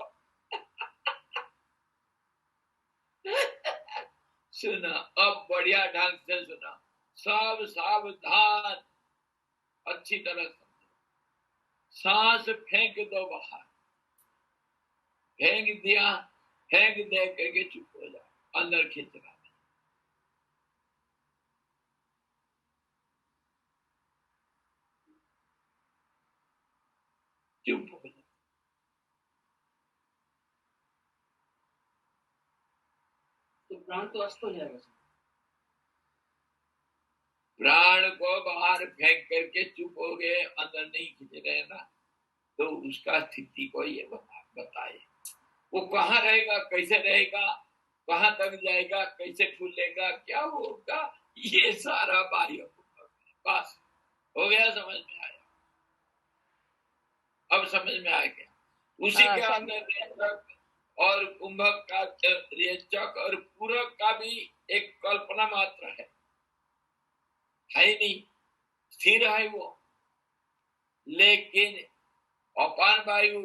सुना, अब बढ़िया ढंग से सुना, सब सावधान, अच्छी तरह समझो। सांस फेंक दो बाहर, फेंक दिया, फेंक दे करके चुप हो जाओ, अंदर खींच रहा। चुप हो जाओ। तो प्राण तो अस्त हो जाएगा। प्राण को बाहर फेंक करके चुप हो गए, अंदर नहीं खींच रहे ना, तो उसका स्थिति को ये बताए, वो कहाँ रहेगा, कैसे रहेगा, कहाँ तक जाएगा, कैसे फूलेगा, क्या होगा, ये सारा बाह्य बस हो गया। समझ में आया? अब समझ में आ गया। उसी के अंदर रेचक और कुंभक का, रेचक और पूरक का भी एक कल्पना मात्र है ही नहीं, स्थिर है वो, लेकिन अपान वायु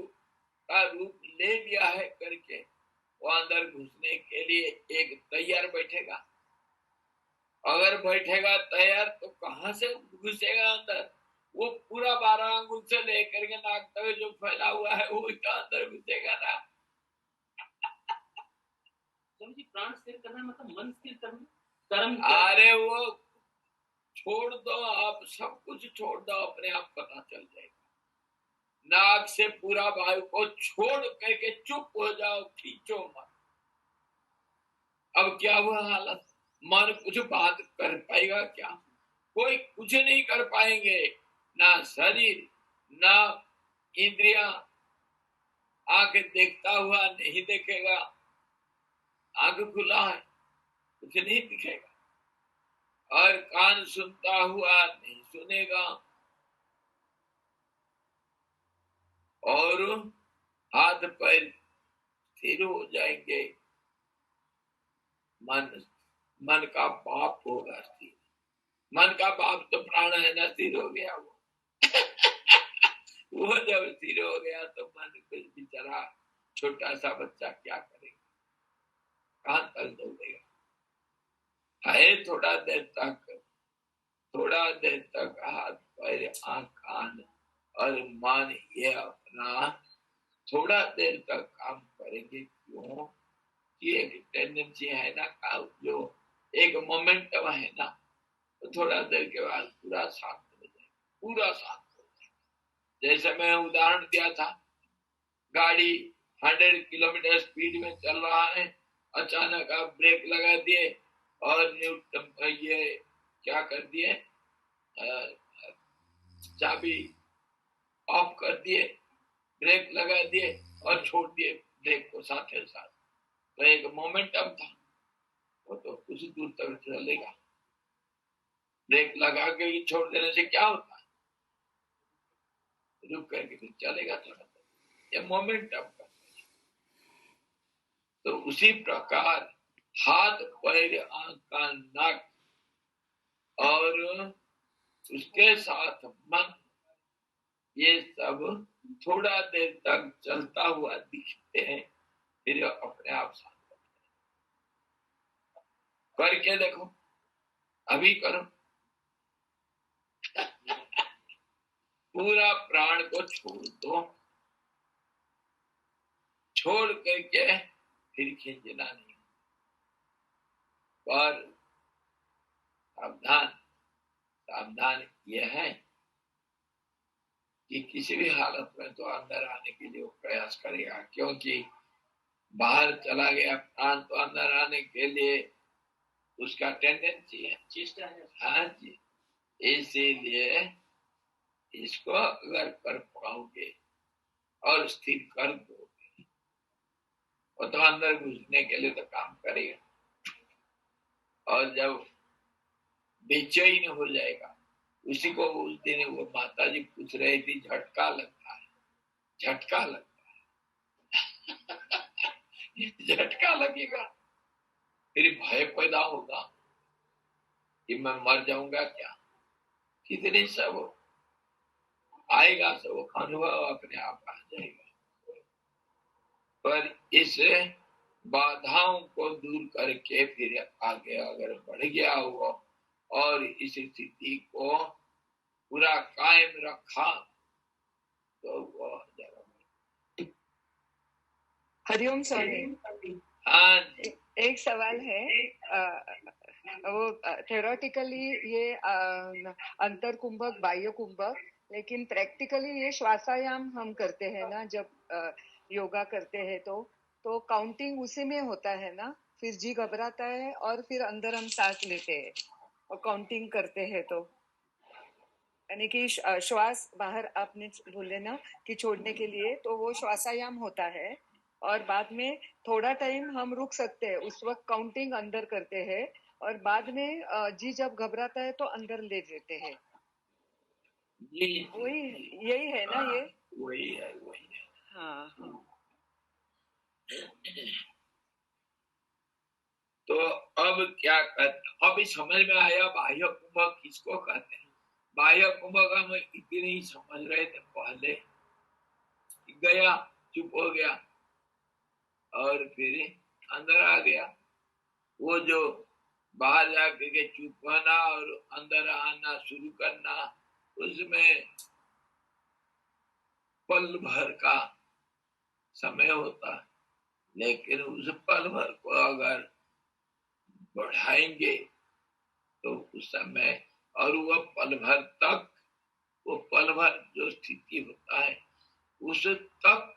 का रूप ले लिया है करके वो अंदर घुसने के लिए एक तैयार बैठेगा। अगर बैठेगा तैयार तो कहां से घुसेगा अंदर? वो पूरा 12 अंगुल से लेकर के नाक तक जो फैला हुआ है वो अंदर घुसेगा ना। प्राण स्थिर करना मतलब मन स्थिर करना, कर्म। अरे वो छोड़ दो, आप सब कुछ छोड़ दो, अपने आप पता चल जाएगा। नाक से पूरा वायु को छोड़ करके चुप हो जाओ, खींचो मत। अब क्या हुआ हालत? मन कुछ बात कर पाएगा क्या? कोई कुछ नहीं कर पाएंगे, ना शरीर ना इंद्रिया। आंख देखता हुआ नहीं देखेगा, आंख खुला है, कुछ नहीं दिखेगा, और कान सुनता हुआ नहीं सुनेगा, और हाथ पैर स्थिर हो जाएंगे। मन का बाप होगा स्थिर। मन का बाप तो प्राण है ना, स्थिर हो गया वो। वो जब स्थिर हो गया तो मन कुछ बेचारा छोटा सा बच्चा क्या करेगा, कहां तक दौड़ेगा? है थोड़ा देर तक हाथ पैर आंख कान और मन ये अपना थोड़ा देर तक काम करेंगे। क्यों? कि एक टेंडेंसी है ना, जो एक मोमेंटम है ना, तो थोड़ा देर के बाद पूरा शांत हो जाए, पूरा शांत हो जाए। जैसे मैं उदाहरण दिया था, गाड़ी 100 किलोमीटर स्पीड में चल रहा है, अचानक आप ब्रेक लगा दिए और ये क्या कर दिए, चाबी ऑफ कर दिए, ब्रेक लगा दिए और छोड़ दिए ब्रेक को साथ ही साथ, तो एक मोमेंटम था, वो तो कुछ दूर तक चलेगा। ब्रेक लगा के ही छोड़ देने से क्या होता है? रुक करके फिर चलेगा थोड़ा, ये मोमेंटम का। तो उसी प्रकार हाथ पैर आंख कान नाक और उसके साथ मन, ये सब थोड़ा देर तक चलता हुआ दिखते हैं, फिर अपने आप शांत करके देखो, अभी करो। पूरा प्राण को छोड़ दो, छोड़ करके फिर खींचना नहीं। पर सावधान, सावधान यह है कि किसी भी हालत में तो अंदर आने के लिए वो प्रयास करेगा, क्योंकि बाहर चला गया प्राण तो अंदर आने के लिए उसका टेंडेंसी है, चेष्टा है। हाँ जी, इसीलिए इसको अगर कर पाओगे और स्थिर कर दोगे, वो तो अंदर घुसने के लिए तो काम करेगा। और जब बेचैन हो जाएगा, उसी को उस दिन वो माता जी पूछ रही थी, झटका लगता है, झटका लगता है झटका लगेगा, फिर भय पैदा होगा कि मैं मर जाऊंगा क्या, कितने सब आएगा, सब अनुभव अपने आप आ जाएगा। पर इस बाधाओं को दूर करके फिर आगे अगर बढ़ गया हुआ और इस स्थिति को पूरा कायम रखा तो वो हरिओम स्वामी, हाँ जी। एक सवाल है, वो थ्योरेटिकली ये अंतर कुंभक बाह्य कुंभक, लेकिन प्रैक्टिकली ये श्वासायाम हम करते हैं ना, जब योगा करते हैं तो काउंटिंग उसी में होता है ना, फिर जी घबराता है और फिर अंदर हम सांस लेते हैं और काउंटिंग करते हैं, तो यानी कि श्वास बाहर आपने बोले ना कि छोड़ने के लिए, तो वो श्वासायाम होता है और बाद में थोड़ा टाइम हम रुक सकते हैं, उस वक्त काउंटिंग अंदर करते हैं और बाद में जी जब घबराता है तो अंदर ले लेते हैं। वही यही है ना? ये वही है, वही है। हाँ हाँ। तो अब क्या कहते, अभी समझ में आया बाह्य कुंभक किसको कहते हैं। बाह्य कुंभक हम इतने ही समझ रहे थे पहले, गया चुप हो गया और फिर अंदर आ गया। वो जो बाहर जाके के चुप होना और अंदर आना शुरू करना, उसमें पल भर का समय होता है, लेकिन उस पल भर को अगर बढ़ाएंगे तो उस समय और वह पल भर तक, वो पल भर जो स्थिति होता है उस तक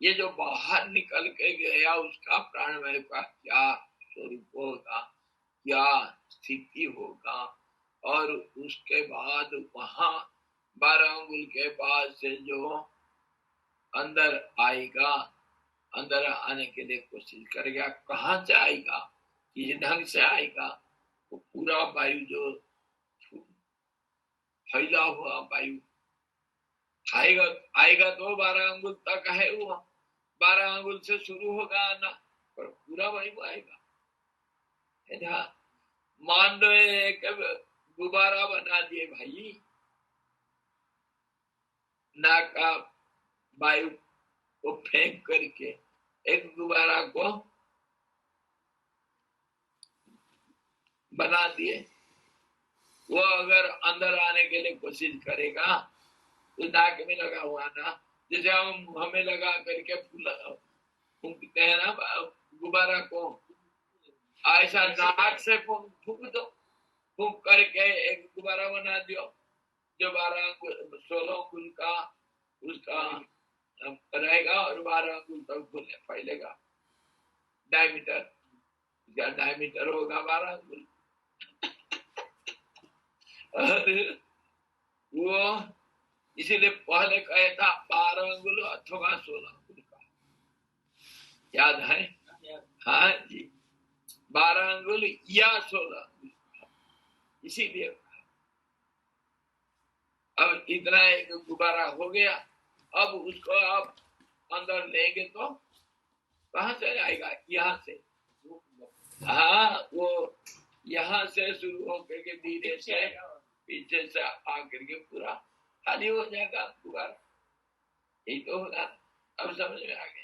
ये जो बाहर निकल के गया उसका प्राणमय का क्या स्वरूप होगा, क्या स्थिति होगा, और उसके बाद वहां 12 अंगुल के बाद से जो अंदर आएगा, अंदर आने के लिए कोशिश करेगा, कहाँ से आएगा, किस ढंग से आएगा, वो पूरा वायु जो फैला हुआ वायु आएगा, आएगा तो 12 अंगुल तक है, वो 12 अंगुल से शुरू होगा आना, पर पूरा वायु आएगा। मान लो एक गुब्बारा बना दिए भाई, नाक का वायु को फेंक करके एक गुब्बारा को बना दिए, वो अगर अंदर आने के लिए कोशिश करेगा तो नाक में लगा हुआ ना, जैसे हम हमें लगा करके फूंकते हैं ना गुब्बारा को, ऐसा नाक से फूंक दो, फूंक करके एक गुब्बारा बना दियो जो 16 अंगुल का उसका रहेगा और 12 अंगुल तक फैलेगा, डायमीटर, डायमीटर होगा 12 अंगुल। वो इसीलिए पहले कहे था 12 अंगुल अथवा 16 अंगुल का, याद है? हाँ जी, 12 अंगुल या 16 अंगुल, इसीलिए अब इतना एक गुब्बारा हो गया, अब उसको आप अंदर लेंगे तो कहाँ से आएगा, यहाँ से, हाँ वो यहाँ से शुरू होकर के धीरे से पीछे से आकर के पूरा खाली हो जाएगा गुब्बारा, यही तो होगा। अब समझ में आ गया।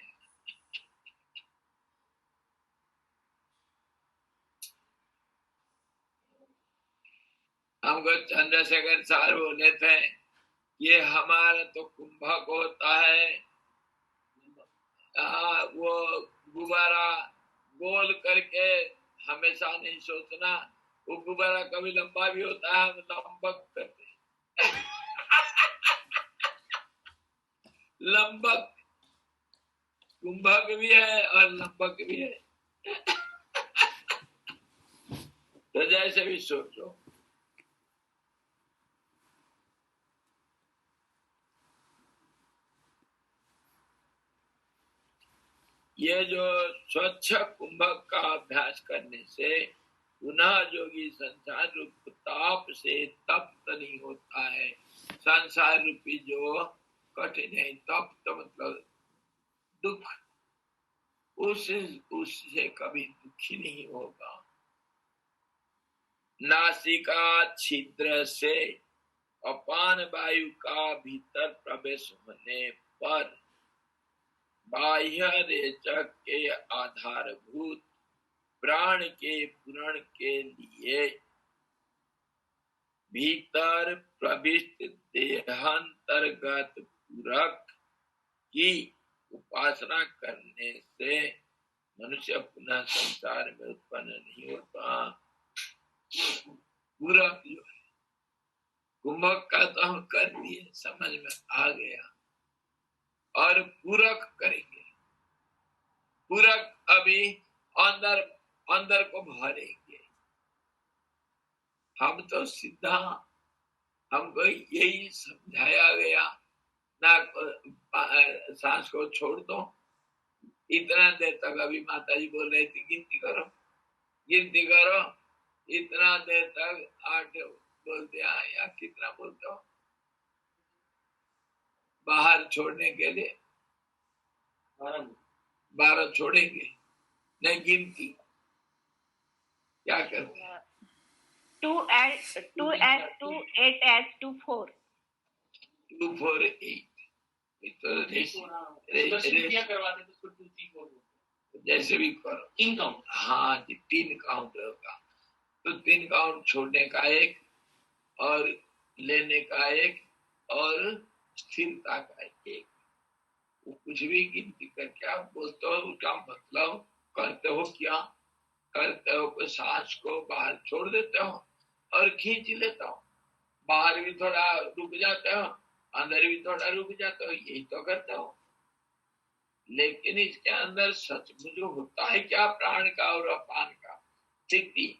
अब हमको चंद्रशेखर सर बोले थे ये हमारा तो कुंभक होता है, वो गुब्बारा गोल करके हमेशा नहीं सोचना, वो गुब्बारा कभी लंबा भी होता है, हम लंबक करते हैं। लंबक कुंभक भी है और लंबक भी है। तो जैसे भी सोचो। ये जो स्वच्छ कुंभक का अभ्यास करने से पुनः जोगी संसार रूप ताप से तप्त नहीं होता है। संसार रूपी जो कठिन है, तप्त मतलब दुख, उससे कभी दुखी नहीं होगा। नासिका छिद्र से अपान वायु का भीतर प्रवेश होने पर बाह्य रेचक के आधारभूत प्राण के पूरण के लिए भीतर प्रविष्ट देहांतर्गत पूरक की उपासना करने से मनुष्य पुनः संसार में उत्पन्न नहीं होता। पूरक जो है कुंभक का तो हम कर दिए, समझ में आ गया, और पूरक करेंगे। पूरक अभी अंदर अंदर को भरेंगे। हम तो सीधा हमको यही समझाया गया ना, सांस को छोड़ दो। इतना देर तक अभी माता जी बोल रही थी गिनती करो, गिनती करो। इतना देर तक 8 बोलते हैं या कितना बोलते हो बाहर छोड़ने के लिए? 12 छोड़ेंगे नहीं, गिनती क्या करते हैं? 2 and 2 8 as 2 4 2 4 8 तो जैसे भी करो 3 काउंट। हाँ जी, 3 काउंट होगा। तो 3 काउंट छोड़ने का एक और लेने का एक और स्थिरता का एक। वो कुछ भी गिनती करके आप बोलते हो, उसका मतलब करते हो क्या? करते हो कि सांस को बाहर छोड़ देते हो और खींच लेते हो, बाहर भी थोड़ा रुक जाते हो, अंदर भी थोड़ा रुक जाते हो, यही तो करते हो। लेकिन इसके अंदर सचमुच होता है क्या प्राण का और अपान का स्थिति,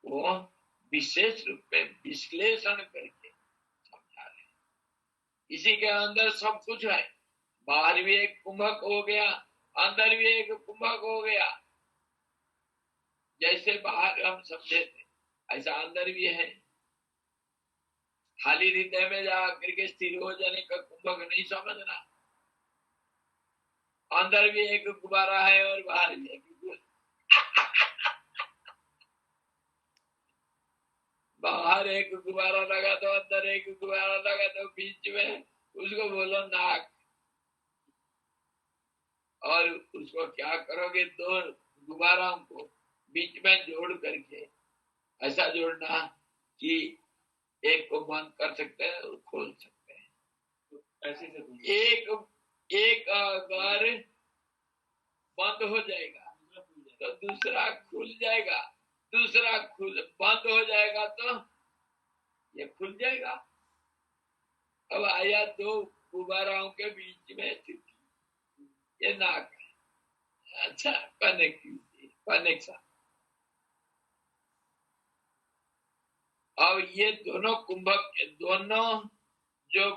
वो विशेष रूप में विश्लेषण करके समझा रहे। इसी के अंदर सब कुछ है। बाहर भी एक कुंभक हो गया, अंदर भी एक कुंभक हो गया। जैसे बाहर हम समझे थे ऐसा अंदर भी है। खाली हृदय में जाकर के स्थिर हो जाने का कुंभक नहीं समझना। अंदर भी एक गुब्बारा है और बाहर भी एक बाहर एक गुब्बारा लगा तो अंदर एक गुब्बारा लगा तो बीच में उसको बोलो नाक। और उसको क्या करोगे? 2 गुब्बारों को बीच में जोड़ करके ऐसा जोड़ना कि एक को बंद कर सकते हैं और खोल सकते हैं। ऐसे से एक अगर बंद हो जाएगा तो दूसरा खुल जाएगा, दूसरा बंद हो जाएगा तो ये खुल जाएगा। अब आया 2 गुब्बारों के बीच में स्थिति, ये नाक है। अच्छा, कनेक्शन। अब ये दोनों कुंभक, दोनों जो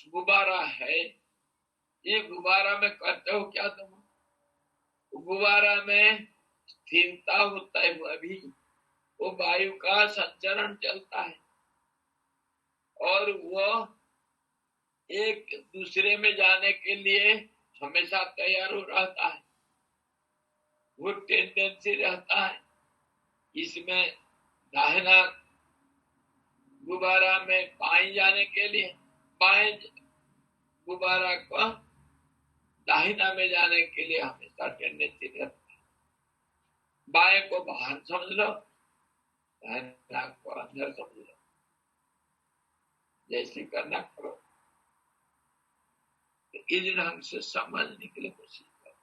गुब्बारा है, ये गुब्बारा में करते हो क्या तुम? गुब्बारा में स्थिरता होता है, अभी वो वायु का संचरण चलता है और वो एक दूसरे में जाने के लिए हमेशा तैयार हो रहता है। वो टेंडेंसी रहता है। इसमें दाहिना गुब्बारा में बाएं जाने के लिए, बाएं गुब्बारा को दाहिना में जाने के लिए हमेशा टेंडेंसी रहता है। बाएं को बाहर समझ लो, दाहिना को अंदर समझ लो। जैसे करना करो। तो इस ढंग से समझने के लिए कोशिश करो।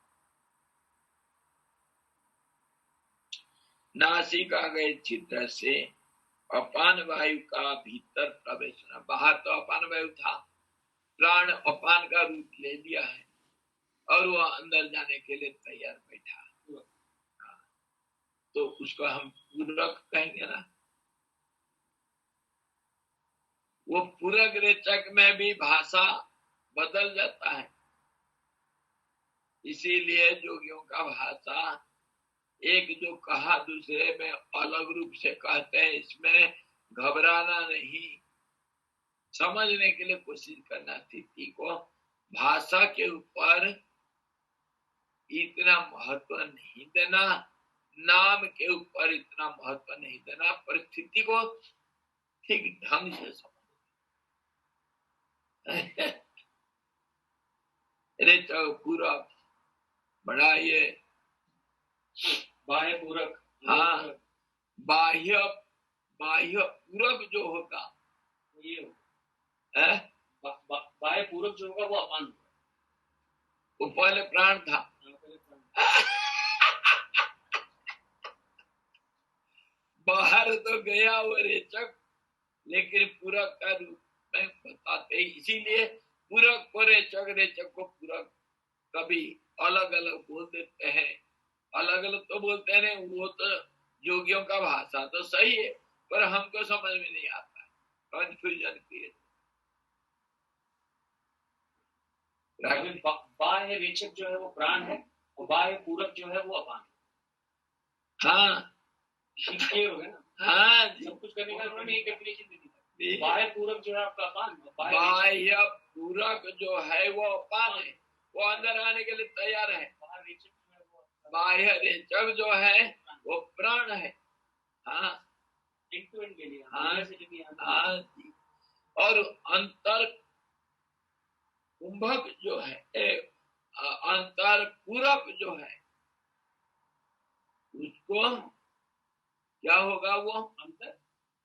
नासिका गए छिद्र से अपान वायु का भीतर प्रवेश होना। बाहर तो अपान वायु था, प्राण अपान का रूप ले लिया है और वो अंदर जाने के लिए तैयार बैठा। तो उसको हम पूरक कहेंगे ना। वो पूरक रेचक में भी भाषा बदल जाता है, इसीलिए जोगियों का भाषा एक जो कहा दूसरे में अलग रूप से कहते हैं। इसमें घबराना नहीं, समझने के लिए कोशिश करना। स्थिति को भाषा के ऊपर इतना महत्व नहीं देना, नाम के ऊपर इतना महत्व नहीं देना, परिस्थिति को ठीक ढंग से समझ। अरे तो पूरा बड़ा ये बाह्य पूरक। हाँ, बाह्य पूरक जो होगा ये है, बाह्य पूरक जो होगा वो अपान होगा। वो पहले प्राण था। बाहर तो गया वो रेचक, लेकिन पूरक का रूप में बताते, इसीलिए पूरक को रेचक, रेचक को पूरक कभी अलग अलग बोल देते हैं। अलग अलग तो बोलते हैं, वो तो योगियों का भाषा तो सही है, पर हमको समझ में नहीं आता, कंफ्यूजन क्रिएट। बाह्य रेचक जो है वो प्राण है और बाह्य पूरक जो है वो अपान है। हाँ क्लियर हो गया ना। हाँ, सब कुछ करने का उन्होंने एक डेफिनेशन दे दी। बाह्य पूरक जो है आपका अपान, बाह्य पूरक जो है वो अपान है, वो अंदर आने के लिए तैयार है। बाह्य रेचक जो है वो प्राण है। हाँ हाँ, और अंतर कुंभक जो है, अंतर पूरक जो है, उसको क्या होगा? वो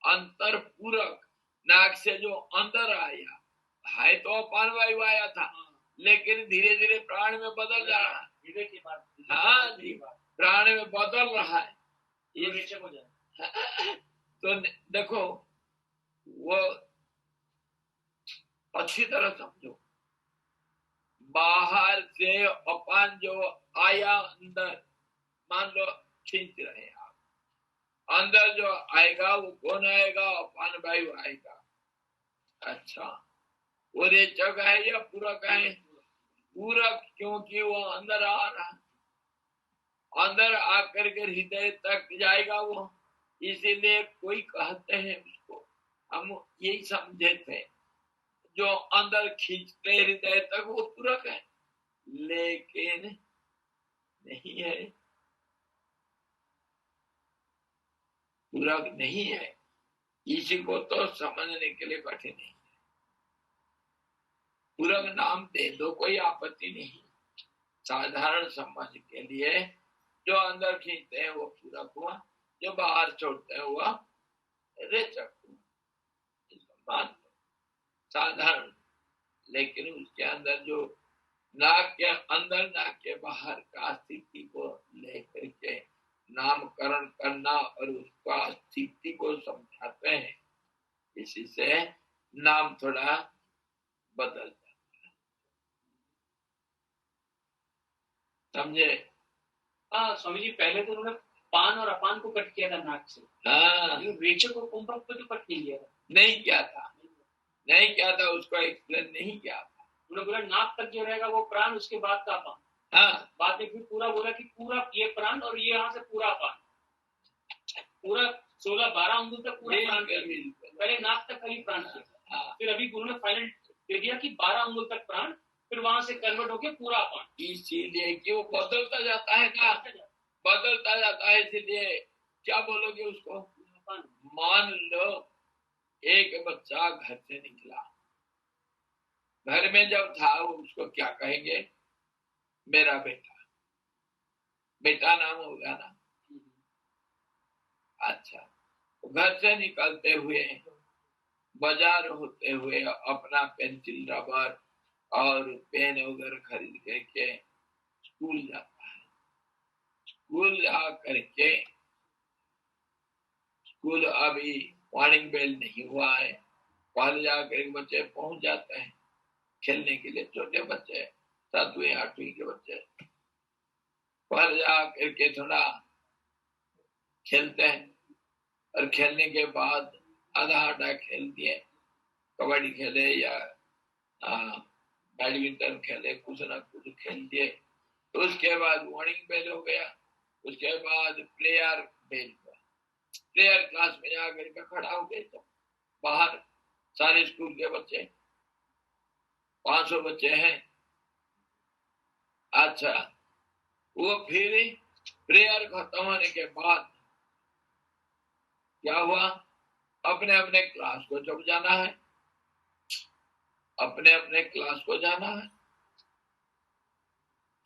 अंतर पूरक, नाक से जो अंदर आया है तो अपान वायु आया था, लेकिन धीरे धीरे प्राण में बदल जा रहा है। हाँ जी, प्राण में बदल रहा है। तो देखो, वो अच्छी तरह समझो। बाहर से अपान जो आया अंदर, मान लो खींच रहे हैं आप, अंदर जो आएगा वो कौन आएगा? अपान वायु आएगा। अच्छा, वो रेचक है या पूरक है? पूरक, क्योंकि वो अंदर आ रहा, अंदर आकर के हृदय तक जाएगा वो, इसीलिए कोई कहते हैं उसको, हम यही समझे थे, जो अंदर खींचते हृदय तक वो पूरक है, लेकिन नहीं है, पूरक नहीं है। इसी को तो समझने के लिए कठिन है। पूरक नाम दे दो, कोई आपत्ति नहीं, साधारण समझ के लिए। जो अंदर खींचते हैं वो पूरक हुआ, जो बाहर छोड़ते हैं वो रेचक हुआ, साधारण। लेकिन उसके अंदर जो नाक के अंदर, नाक के बाहर का स्थिति को लेकर के नामकरण करना और उसका स्थिति को समझाते हैं, इसी से नाम थोड़ा बदल जाता है। समझे? हाँ स्वामी जी, पहले तो उन्होंने पान और अपान को कट किया था नाक से। हाँ, रेचक और कुंभक को तो कट नहीं किया था। नहीं किया था, नहीं किया था, उसको एक्सप्लेन नहीं किया था। उन्होंने बोला नाक तक जो रहेगा वो प्राण, उसके बाद का अपान। हाँ, बाद में फिर पूरा बोला कि पूरा ये प्राण और ये यहाँ से पूरा अपान, पूरा 16-12 अंगुल तक पूरा प्राण। पहले नाक तक खाली प्राण किया, हाँ। फिर अभी गुरु ने फाइनल दे दिया कि 12 अंगुल तक प्राण, फिर वहां से कन्वर्ट होके पूरा अपान। इसीलिए कि वो बदलता जाता है ना, बदलता जाता है। इसलिए क्या बोलोगे उसको? मान लो एक बच्चा घर से निकला, घर में जब था उसको क्या कहेंगे? मेरा बेटा, बेटा नाम होगा ना। अच्छा, घर से निकलते हुए बाजार होते हुए अपना पेंसिल, रबर और पेन वगैरह खरीद करके स्कूल जाता है। स्कूल जा करके स्कूल अभी मॉर्निंग बेल नहीं हुआ है, पहले जाकर बच्चे पहुंच जाते हैं खेलने के लिए। छोटे बच्चे 7वीं 8वीं के बच्चे पहले जाकर के थोड़ा खेलते हैं और खेलने के बाद आधा आधा खेल दिए, कबड्डी खेले या बैडमिंटन खेले, कुछ ना कुछ खेल दिए। तो उसके बाद मॉर्निंग बेल हो गया, उसके बाद प्रेयर बेल हुआ। प्रेयर क्लास में जाकर के खड़ा हो गए तो बाहर सारे स्कूल के बच्चे, 500 बच्चे हैं। अच्छा, वो फिर प्रेयर खत्म होने के बाद क्या हुआ, अपने अपने क्लास को जब जाना है, अपने अपने क्लास को जाना है।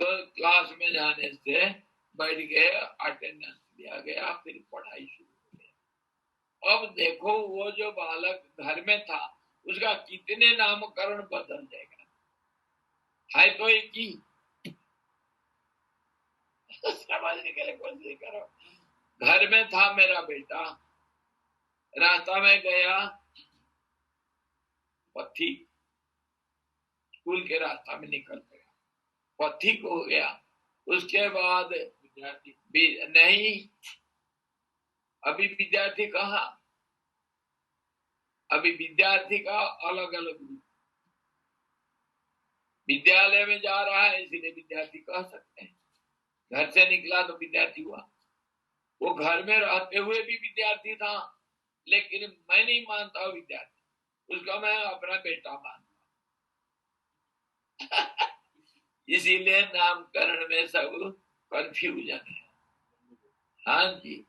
तो क्लास में जाने से बैठ गए, अटेंडेंस लिया गया, फिर पढ़ाई शुरू हो गई। अब देखो वो जो बालक घर में था उसका कितने नामकरण बदल जाएगा, है तो एक ही। समझने के लिए कोशिश करो। घर में था मेरा बेटा, रास्ता में गया पथी, स्कूल के रास्ता में निकल गया, पथिक हो गया। उसके बाद विद्यार्थी नहीं, अभी विद्यार्थी कहाँ, अभी विद्यार्थी का अलग अलग रूप। विद्यालय में जा रहा है इसलिए विद्यार्थी कह सकते हैं, घर से निकला तो विद्यार्थी हुआ। वो घर में रहते हुए भी विद्यार्थी था, लेकिन मैं नहीं मानता विद्यार्थी, उसका मैं अपना बेटा मानता। इसीलिए नामकरण में सब कंफ्यूजन है। हाँ जी।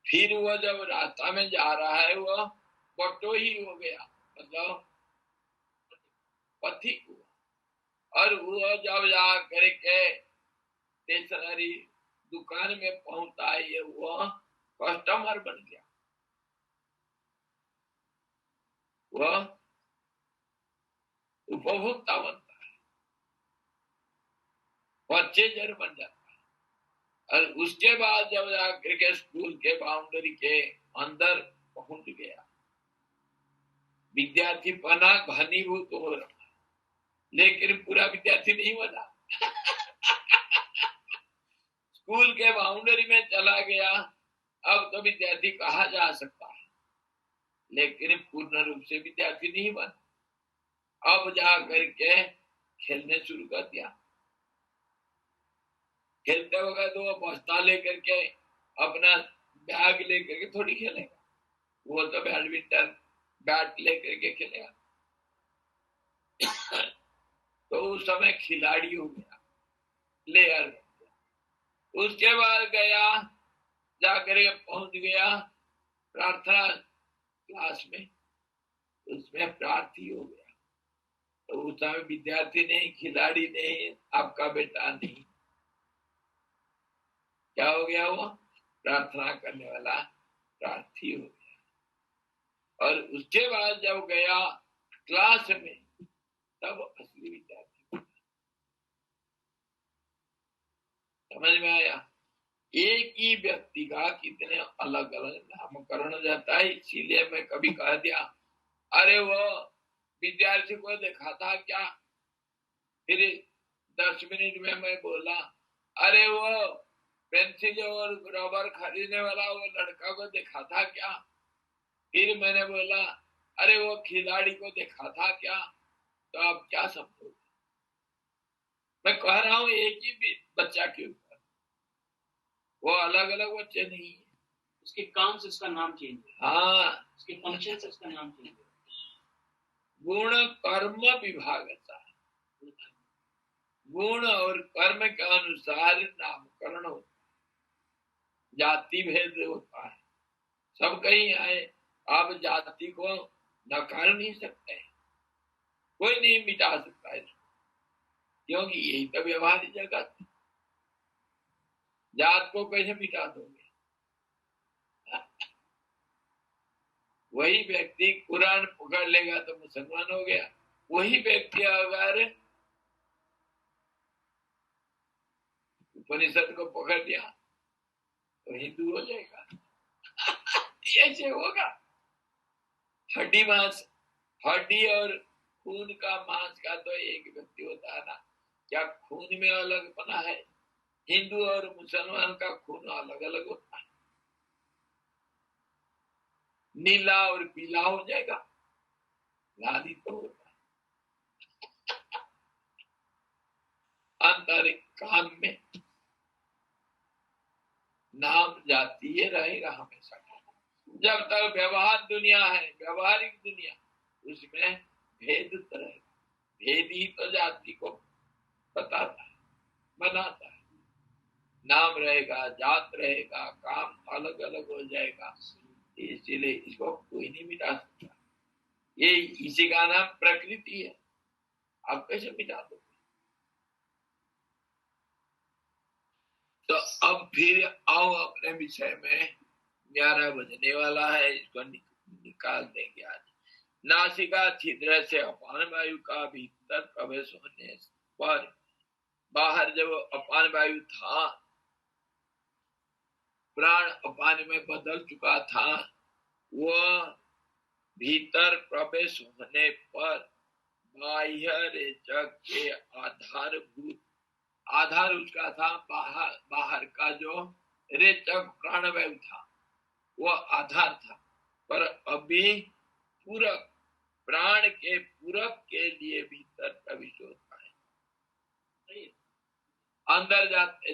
फिर वो जब रास्ता में जा रहा है वो बटो ही हो गया, मतलब पथिक हुआ। और वो जब जा करके स्टेशनरी दुकान में पहुंचा है, वो कस्टमर बन गया, वो उपभोक्ता बनता है, परचेजर बन जाता है। और उसके बाद जब जाकर के स्कूल के बाउंड्री के अंदर पहुंच गया, विद्यार्थी बना, घनीभूत हो रहा, लेकिन पूरा विद्यार्थी नहीं बना। स्कूल के बाउंड्री में चला गया, अब तो विद्यार्थी कहा जा सकता है, लेकिन पूर्ण रूप से विद्यार्थी नहीं बना। अब जा करके खेलने शुरू कर दिया। खेलते वक्त वो बस्ता लेकर के, अपना बैग लेकर के थोड़ी खेलेगा, वो तो बैडमिंटन बैट लेकर के खेलेगा। तो उस समय खिलाड़ी हो गया, प्लेयर। उसके बाद गया, जाकर पहुंच गया प्रार्थना क्लास में, उसमें प्रार्थी हो गया। तो उस समय विद्यार्थी नहीं, खिलाड़ी नहीं, आपका बेटा नहीं, क्या हो गया, वो प्रार्थना करने वाला प्रार्थी हो गया। और उसके बाद जब गया क्लास में, तब असली विद्यार्थी। समझ में आया? एक ही व्यक्ति का कितने अलग अलग नामकरण जाता है। इसीलिए मैं कभी कह दिया, अरे वो विद्यार्थी को देखा था क्या, फिर 10 मिनट में मैं बोला, अरे वो पेंसिल और रबर खरीदने वाला वो लड़का को देखा था क्या, फिर मैंने बोला, अरे वो खिलाड़ी को देखा था क्या। तो आप क्या समझोगे? मैं कह रहा हूं एक ही बच्चा के ऊपर, वो अलग अलग बच्चे नहीं है। उसके काम से उसका नाम चेंज है, हाँ, उसके फंक्शन से उसका नाम चेंज है। गुण कर्म विभागता, गुण और कर्म के अनुसार नामकरण होता है, जाति भेद होता है। सब कहीं आए, आप जाति को नकार नहीं सकते, कोई नहीं मिटा सकता है, क्योंकि यही तो व्यवहारिक जगत है। जात को कैसे मिटा दोगे? वही व्यक्ति कुरान पकड़ लेगा तो मुसलमान हो गया, वही व्यक्ति अगर उपनिषद को पकड़ लिया तो हिंदू हो जाएगा। ऐसे होगा। हड्डी मांस, हड्डी और खून का मांस का तो एक व्यक्ति होता है ना, क्या खून में अलग बना है? हिंदू और मुसलमान का खून अलग अलग होता है, नीला और पीला हो जाएगा, लाली तो होता है। आंतरिक काम में नाम जाती है रहेगा हमेशा। जब तक व्यवहार दुनिया है, व्यवहारिक दुनिया, उसमें भेद तो रहेगा। भेद ही तो जाति को बताता है, बनाता है। नाम रहेगा, जात रहेगा, काम अलग अलग हो जाएगा, इसीलिए इसको कोई नहीं मिटा सकता। ये इसी का नाम प्रकृति है। आप कैसे मिटा दो? तो अब फिर आओ अपने विषय में। 11 बजने वाला है, इसको निकाल देंगे आज। नासिका छिद्र से अपान वायु का भीतर प्रवेश होने पर, बाहर जब अपान वायु था, प्राण अपान में बदल चुका था, वह भीतर प्रवेश होने पर बाह्य रेचक के आधारभूत, आधार उसका था बाहर का जो रेचक प्राणवायु था, वह आधार था। पर अभी पूरक, प्राण के पूरक के लिए भीतर प्रवेश होता है, अंदर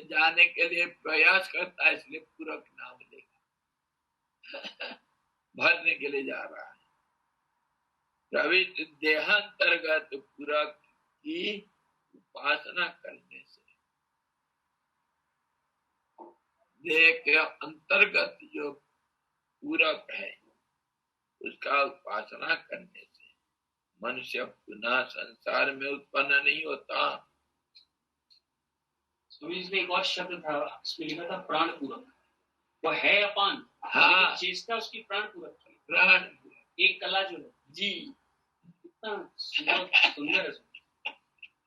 जाने के लिए प्रयास करता है, इसलिए पूरक नाम लेगा। भरने के लिए जा रहा है। प्रविष्ट देहांतर्गत पूरक की उपासना करने से, देह के अंतर्गत जो पूरक है उसका उपासना करने से मनुष्य पुनः संसार में उत्पन्न नहीं होता। इसमें एक और शब्द था, इसमें लिखा था प्राण पूरक। वो है अपान, हाँ, चेष्टा उसकी प्राण पूरक की। प्राण एक कला जो है जी, कितना सुंदर है।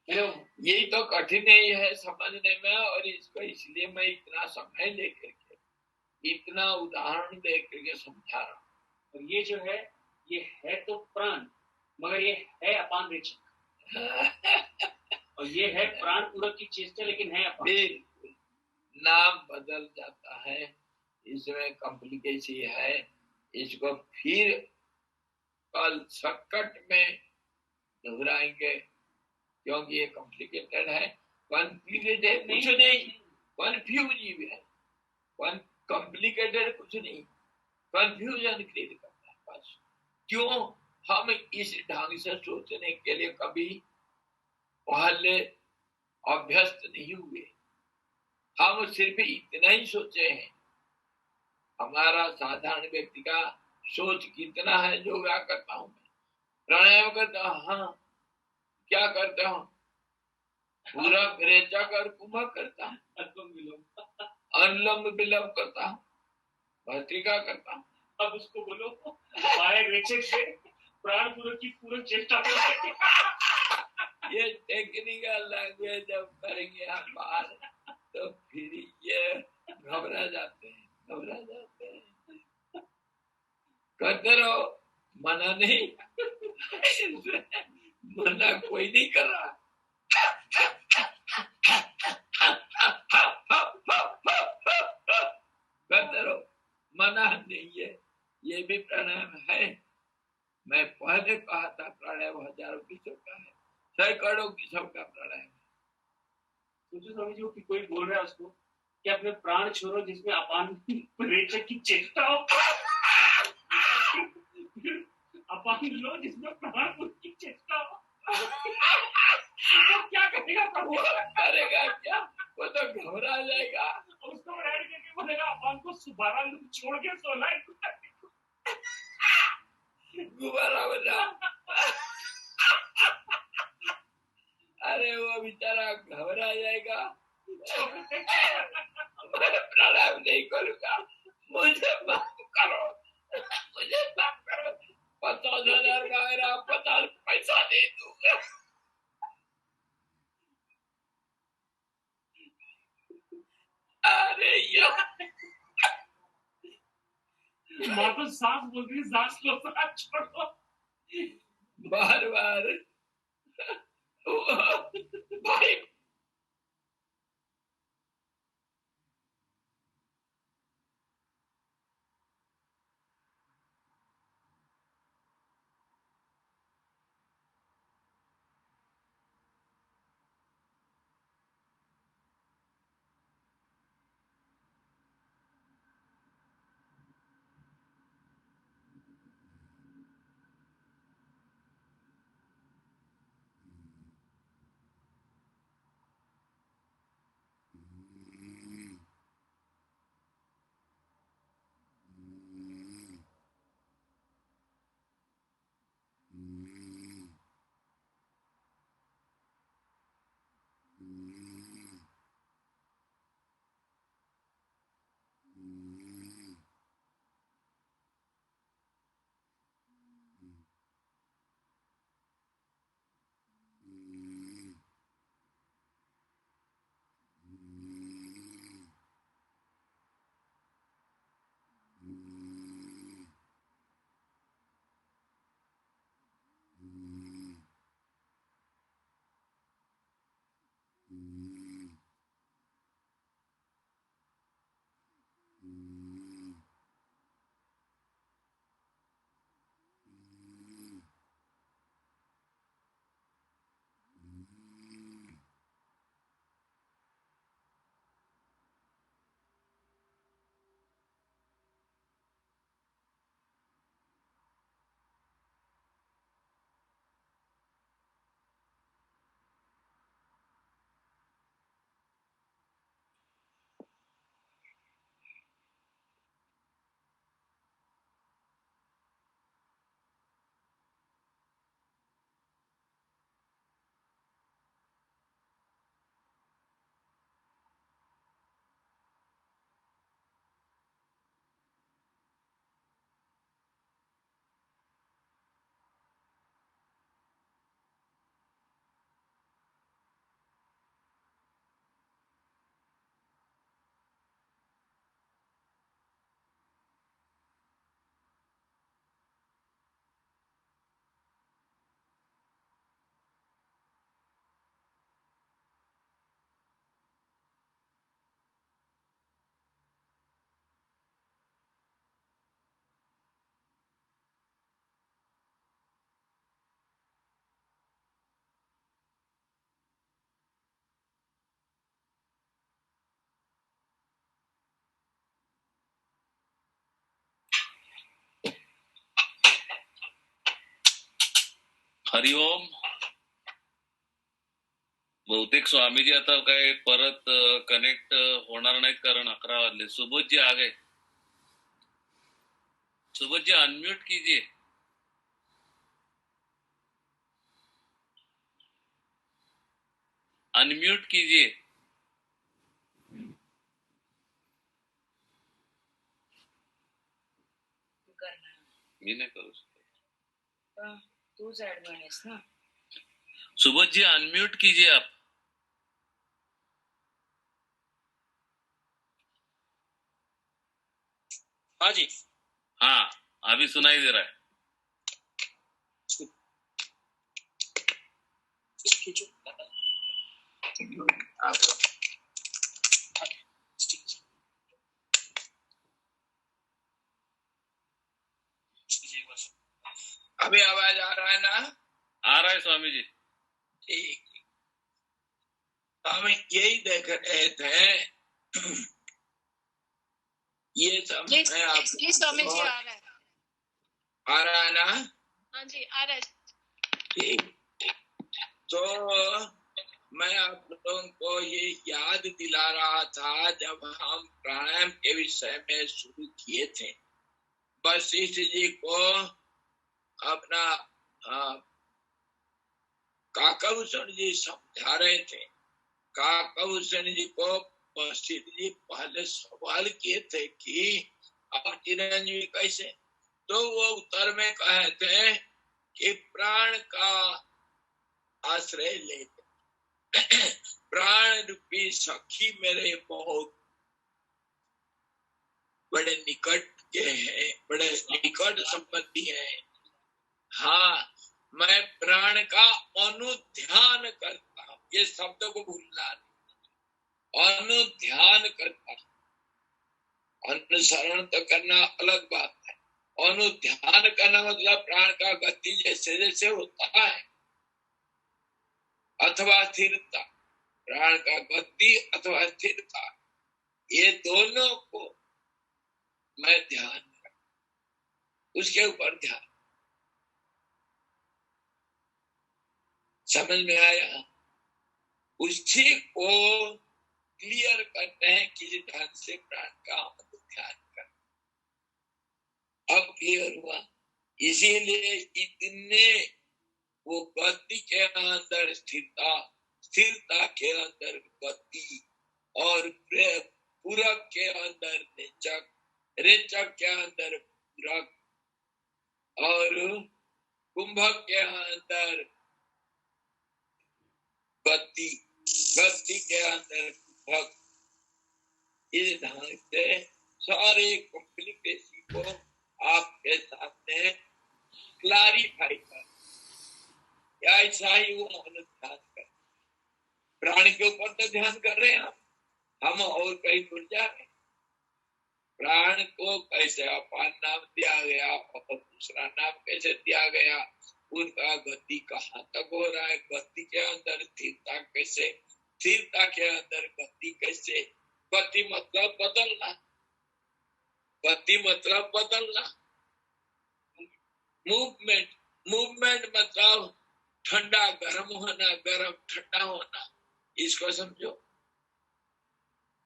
यही तो कठिन है समझने में, और इसको इसलिए मैं इतना समय लेकर के, इतना उदाहरण देकर के समझा रहा हूँ। और ये जो है, ये है तो प्राण, मगर ये है अपान रेचक। और ये है प्राण पूरक की चेष्टा, लेकिन है अपान। नाम बदल जाता है, इसमें कॉम्प्लिकेशन है। इसको फिर कल संकट में दोहराएंगे, क्योंकि ये कॉम्प्लिकेटेड है। कॉम्प्लिकेटेड कुछ नहीं, कंफ्यूजिव है। कॉम्प्लिकेटेड कुछ नहीं, कंफ्यूजन क्रिएट करता है बस। क्यों हम इस ढंग से सोचने के लिए कभी पहले अभ्यस्त नहीं हुए। हम सिर्फ इतना ही सोचे हैं। हमारा साधारण व्यक्ति का सोच कितना है? जो क्या करता हूं मैं, प्राणायाम करता हूं, हाँ क्या करता हूं, पूरा रेचक और कुंभक करता हूं, अनुलोम विलोम करता हूं, भस्त्रिका करता हूं। अब उसको बोलो बाह्य रेचक से प्राण पूरक की पूरक चेष्टा करते। ये टेक्निकल लैंग्वेज जब करेंगे हम बाहर, तो फिर ये घबरा जाते हैं। करते रहो, मना नहीं। मना कोई नहीं कर रहा। करते रहो, मना नहीं है। ये भी प्राणायाम है। मैं पहले कहा था प्राणायाम हजारों किस्म का है, सैकड़ों किस्म का प्राणायाम। सोचो स्वामी जी कि कोई बोल रहा है उसको कि अपने प्राण छोड़ो जिसमें अपान रेचक की चेष्टा हो, अपान लो जिसमें प्राण पूरक की चेष्टा हो। तो क्या करेगा प्रभु? करेगा क्या? वो तो घबरा जाएगा। उसको ऐड करके बोलेगा अपान को 12 छोड़ के 16 गुब्बारा बजा। अरे वो बेचारा घबरा जाएगा। मैं प्राणायाम नहीं करूंगा, मुझे माफ करो, मुझे माफ करो। 50,000 का मेरा 50 पैसा दे दूंगा। अरे यार माँ को सास बोल रही, सास को सास छोड़ो। बार बार भाई हरिओम. बहुतेक स्वामीजी आता काय परत कनेक्ट होणार नाहीत कारण 11 वाजले. सुबोध जी आ गए. सुबोध जी अनम्यूट कीजिए. अनम्यूट कीजिए. मी नाही करू शकत. तूच ऍडमिन आहेस ना. सुबोध जी अनम्यूट कीजिए आप. हाँ जी. हाँ अभी सुनाई दे रहा है. अभी आवाज आ रहा है ना? आ रहा है स्वामी जी. ठीक. हम यही देख रहे थे. ये सब मैं आप स्वामी जी आ रहा है. आ रहा है ना? हाँ जी आ रहा है. ठीक. तो मैं आप लोगों को ये याद दिला रहा था जब हम प्राणायाम के विषय में शुरू किए थे. वशिष्ठ जी को अपना काकभूषण जी समझा रहे थे. काकभूषण जी को वशिष्ठ जी पहले सवाल किए थे कि अब चिरंजीवी कैसे. तो वो उत्तर में कहते हैं कि प्राण का आश्रय ले। प्राण रूपी सखी मेरे बहुत बड़े निकट के हैं, बड़े निकट संबंधी हैं। हाँ, मैं प्राण का अनुध्यान करता हूँ, ये शब्द को भूलना नहीं, अनुध्यान करता हूँ। अनुसरण तो करना अलग बात है, अनुध्यान करना मतलब प्राण का गति जैसे जैसे होता है अथवा स्थिरता, प्राण का गति अथवा स्थिरता, ये दोनों को मैं ध्यान कर, उसके ऊपर ध्यान। समझ में आया? उसी को क्लियर करते हैं किसी ढंग से प्राण का ध्यान कर। अब क्लियर हुआ। इसीलिए इतने वो गति के अंदर स्थिरता, स्थिरता के अंदर गति, और पूरक के अंदर रेचक, रेचक के अंदर पूरक, और कुंभक के अंदर गति, गति के अंदर कुंभक। इस ढंग से सारे कॉम्प्लिकेशन को आपके सामने क्लैरिफाई कर, ऐसा ही वो अनुध्यान कर। प्राण के ऊपर तो ध्यान कर रहे हैं हम और कहीं जुड़ जा रहे। प्राण को कैसे अपान नाम दिया गया और दूसरा नाम कैसे दिया गया, उनका गति कहाँ तक हो रहा है, गति के अंदर स्थिरता कैसे, स्थिरता के अंदर गति कैसे। गति मतलब बदलना, गति मतलब बदलना, मूवमेंट, मूवमेंट मतलब ठंडा गर्म होना, गर्म ठंडा होना। इसको समझो,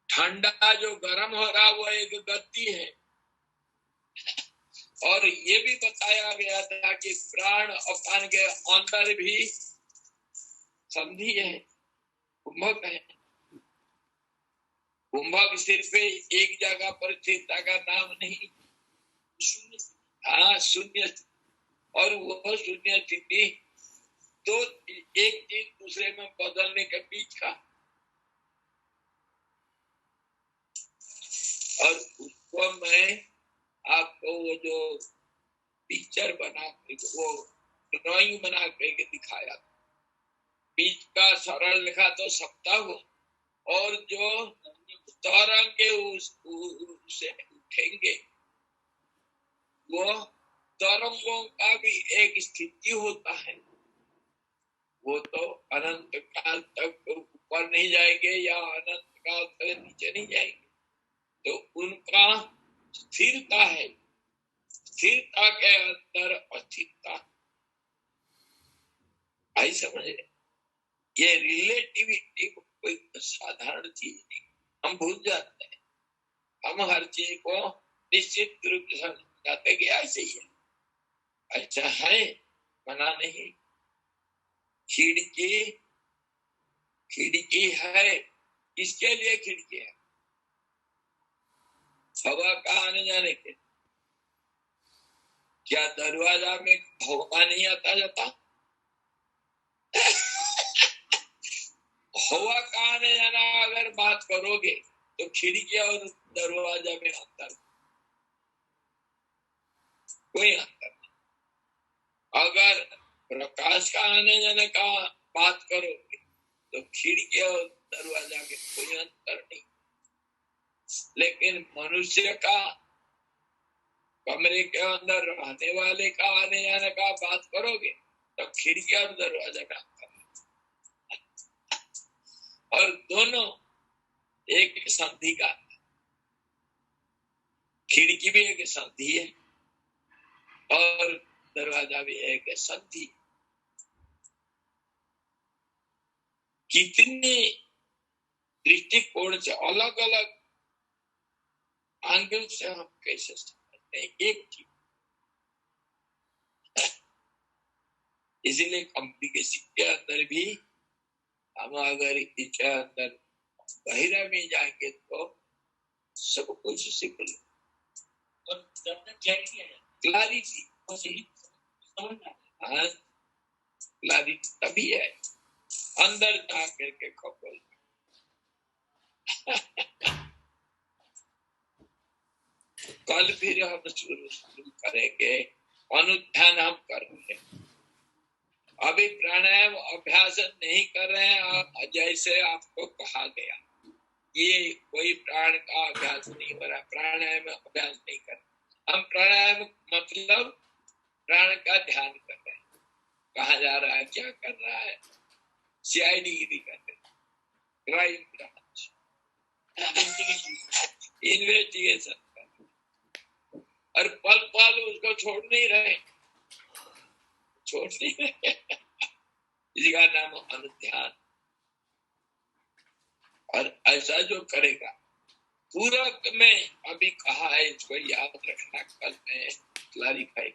ठंडा जो गर्म हो रहा वो एक गति है। और ये भी बताया गया था कि प्राण अपान के अंदर भी संधि है, कुंभक है। कुंभक सिर्फ एक जगह पर स्थिरता का नाम नहीं, हाँ शून्य, और वो शून्य स्थिति तो एक चीज दूसरे में बदलने के बीच का, और उसको मैं आपको वो जो पिक्चर बना वो ड्राइंग बना करके दिखाया, बीच का सरल लिखा तो सप्ताह, और जो तरंग के उससे उठेंगे वो तरंगों का भी एक स्थिति होता है, वो तो अनंत काल तक ऊपर नहीं जाएंगे या अनंत काल तक नीचे नहीं जाएंगे, तो उनका स्थिरता है, स्थिरता के अंदर अस्थिरता। आई समझ? ये रिलेटिविटी कोई साधारण चीज नहीं, हम भूल जाते हैं। हम हर चीज को निश्चित रूप से समझाते कि ऐसे ही है, ऐसा है, मना नहीं। खिड़की, खिड़की है, किसके लिए खिड़की है? हवा का आने जाने के। क्या दरवाजा में हवा नहीं आता जाता? हवा का आने जाना अगर बात करोगे तो खिड़की और दरवाजा में अंतर, कोई अंतर नहीं। अगर प्रकाश का आने जाने का बात करोगे तो खिड़की और दरवाजा में कोई अंतर नहीं। लेकिन मनुष्य का, कमरे के अंदर रहने वाले का आने जाने का बात करोगे तो खिड़की और दरवाजा का अंतर, और दोनों एक संधि का। खिड़की भी एक संधि है और दरवाजा भी एक संधि। कितने दृष्टिकोण से, अलग अलग एंगल से हम कैसे समझते हैं एक चीज। इसीलिए कम्युनिकेशन के अंदर भी हम अगर इसके अंदर गहरा में जाएंगे तो सब कुछ सीख लो। और जब तक क्लैरिटी है, क्लैरिटी, समझना हाँ क्लैरिटी तभी है अंदर जा करके खबर। कल फिर हम शुरू करेंगे, अनुध्यान हम करेंगे। अभी प्राणायाम अभ्यास नहीं कर रहे हैं आप, जैसे आपको कहा गया ये कोई प्राण का अभ्यास नहीं हो रहा, प्राणायाम अभ्यास नहीं कर रहे हम। प्राणायाम मतलब प्राण का ध्यान कर रहे हैं, कहाँ जा रहा है, क्या कर रहा है, सीआईडी गिरी कर रहे हैं, क्राइम ब्रांच इन्वेस्टिगेशन कर रहे हैं। और पल पल उसको छोड़ नहीं रहे। इसका नाम अनुध्यान। और ऐसा जो करेगा पूरक में, अभी कहा है इसको याद रखना, कल में क्लैरिफाई।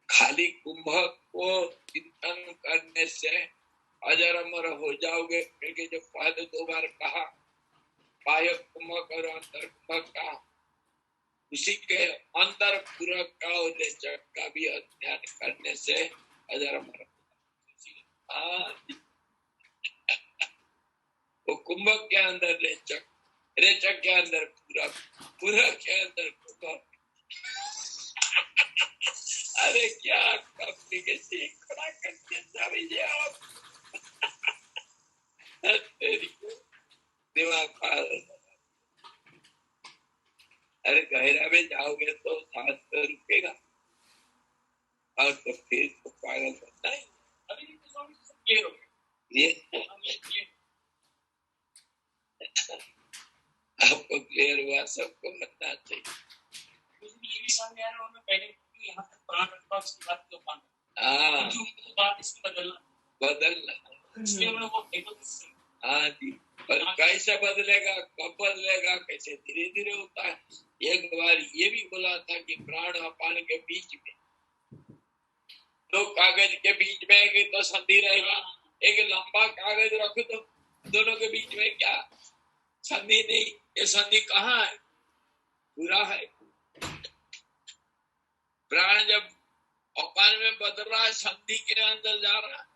खाली कुंभक को चिंतन करने से अजर अमर हो जाओगे, क्योंकि जो पहले 2 बार कहा बाह्य कुंभक और अंतर कुंभक का, उसी के अंतर पूरक का और रेचक का भी अध्ययन करने से अजर अमर। वो कुंभक के अंदर रेचक, रेचक के अंदर पूरक, पूरक के अंदर कुंभक। अरे क्या कॉम्प्लिकेशन खड़ा करके जाइए आप। दिमाग पागल। अरे गहरा में जाओगे तो सांस तो रुकेगा, और तो फिर तो पागल बनना है। अभी क्लियर हो गया ये आपको क्लियर हुआ, सबको बनना चाहिए। ये भी सामने आ रहा है पहले कि यहाँ तक प्राण रखा, उसकी बात क्यों मानना, हाँ बात इसकी बदलना इसलिए मैं वो हाँ जी। और कैसे बदलेगा, कब बदलेगा, कैसे धीरे धीरे होता है। एक बार ये भी बोला था कि प्राण अपान के बीच में, 2 कागज के बीच में एक तो संधि रहेगा, एक लंबा कागज रखो तो दोनों के बीच में क्या संधि नहीं। ये संधि कहाँ है, पूरा है। प्राण जब अपान में बदल रहा है, संधि के अंदर जा रहा है।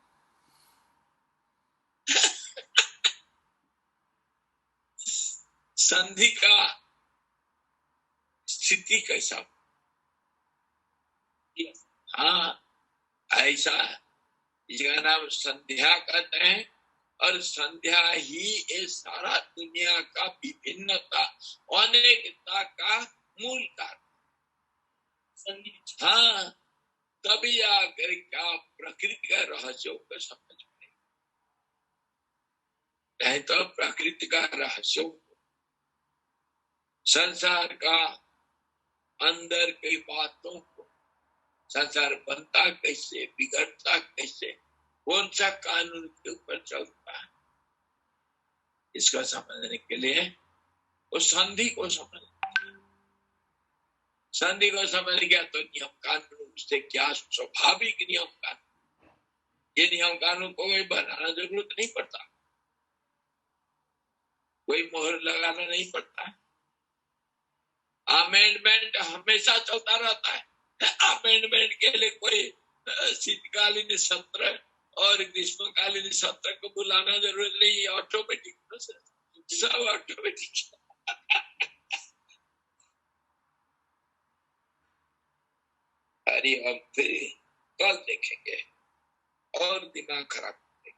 संधि का स्थिति कैसा, हाँ ऐसा, इसका नाम संध्या कहते हैं। और संध्या ही ये सारा दुनिया का विभिन्नता, अनेकता का मूल कारण। हाँ, तभी आकर क्या प्रकृति का रहस्य को समझ में, नहीं तो प्रकृति का रहस्य, संसार का अंदर की बातों को, संसार बनता कैसे, बिगड़ता कैसे, कौन सा कानून के ऊपर चलता है, इसको समझने के लिए वो संधि को समझ, संधि को समझ गया तो नियम कानून से क्या स्वाभाविक नियम कानून, ये नियम कानून को कोई बनाना जरूरत नहीं पड़ता, कोई मोहर लगाना नहीं पड़ता है। अमेंडमेंट हमेशा चलता रहता है। अमेंडमेंट के लिए कोई शीतकालीन सत्र और ग्रीष्मकालीन सत्र को बुलाना जरूरत नहीं, ऑटोमेटिक प्रोसेस, सब ऑटोमेटिक। अरे हम फिर कल देखेंगे और दिमाग खराब करेंगे।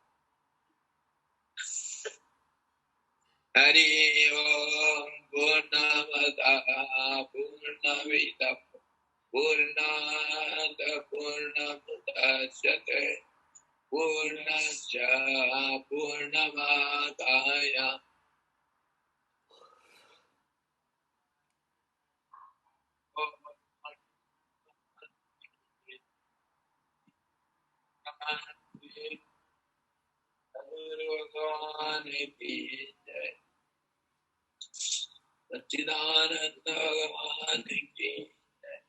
हरि ओम पूर्णमदः पूर्णमिदं पूर्णात् पूर्णमुदच्यते पूर्णस्य पूर्णमादाय भगवान की जय, सच्चिदानंद भगवान की जय,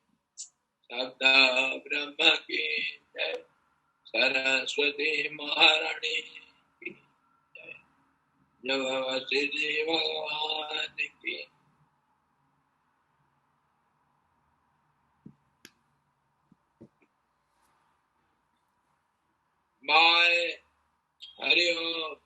शब्द ब्रह्म की जय, सरस्वती महारानी की जय, जय श्री भगवान की। बाय हरि ओम।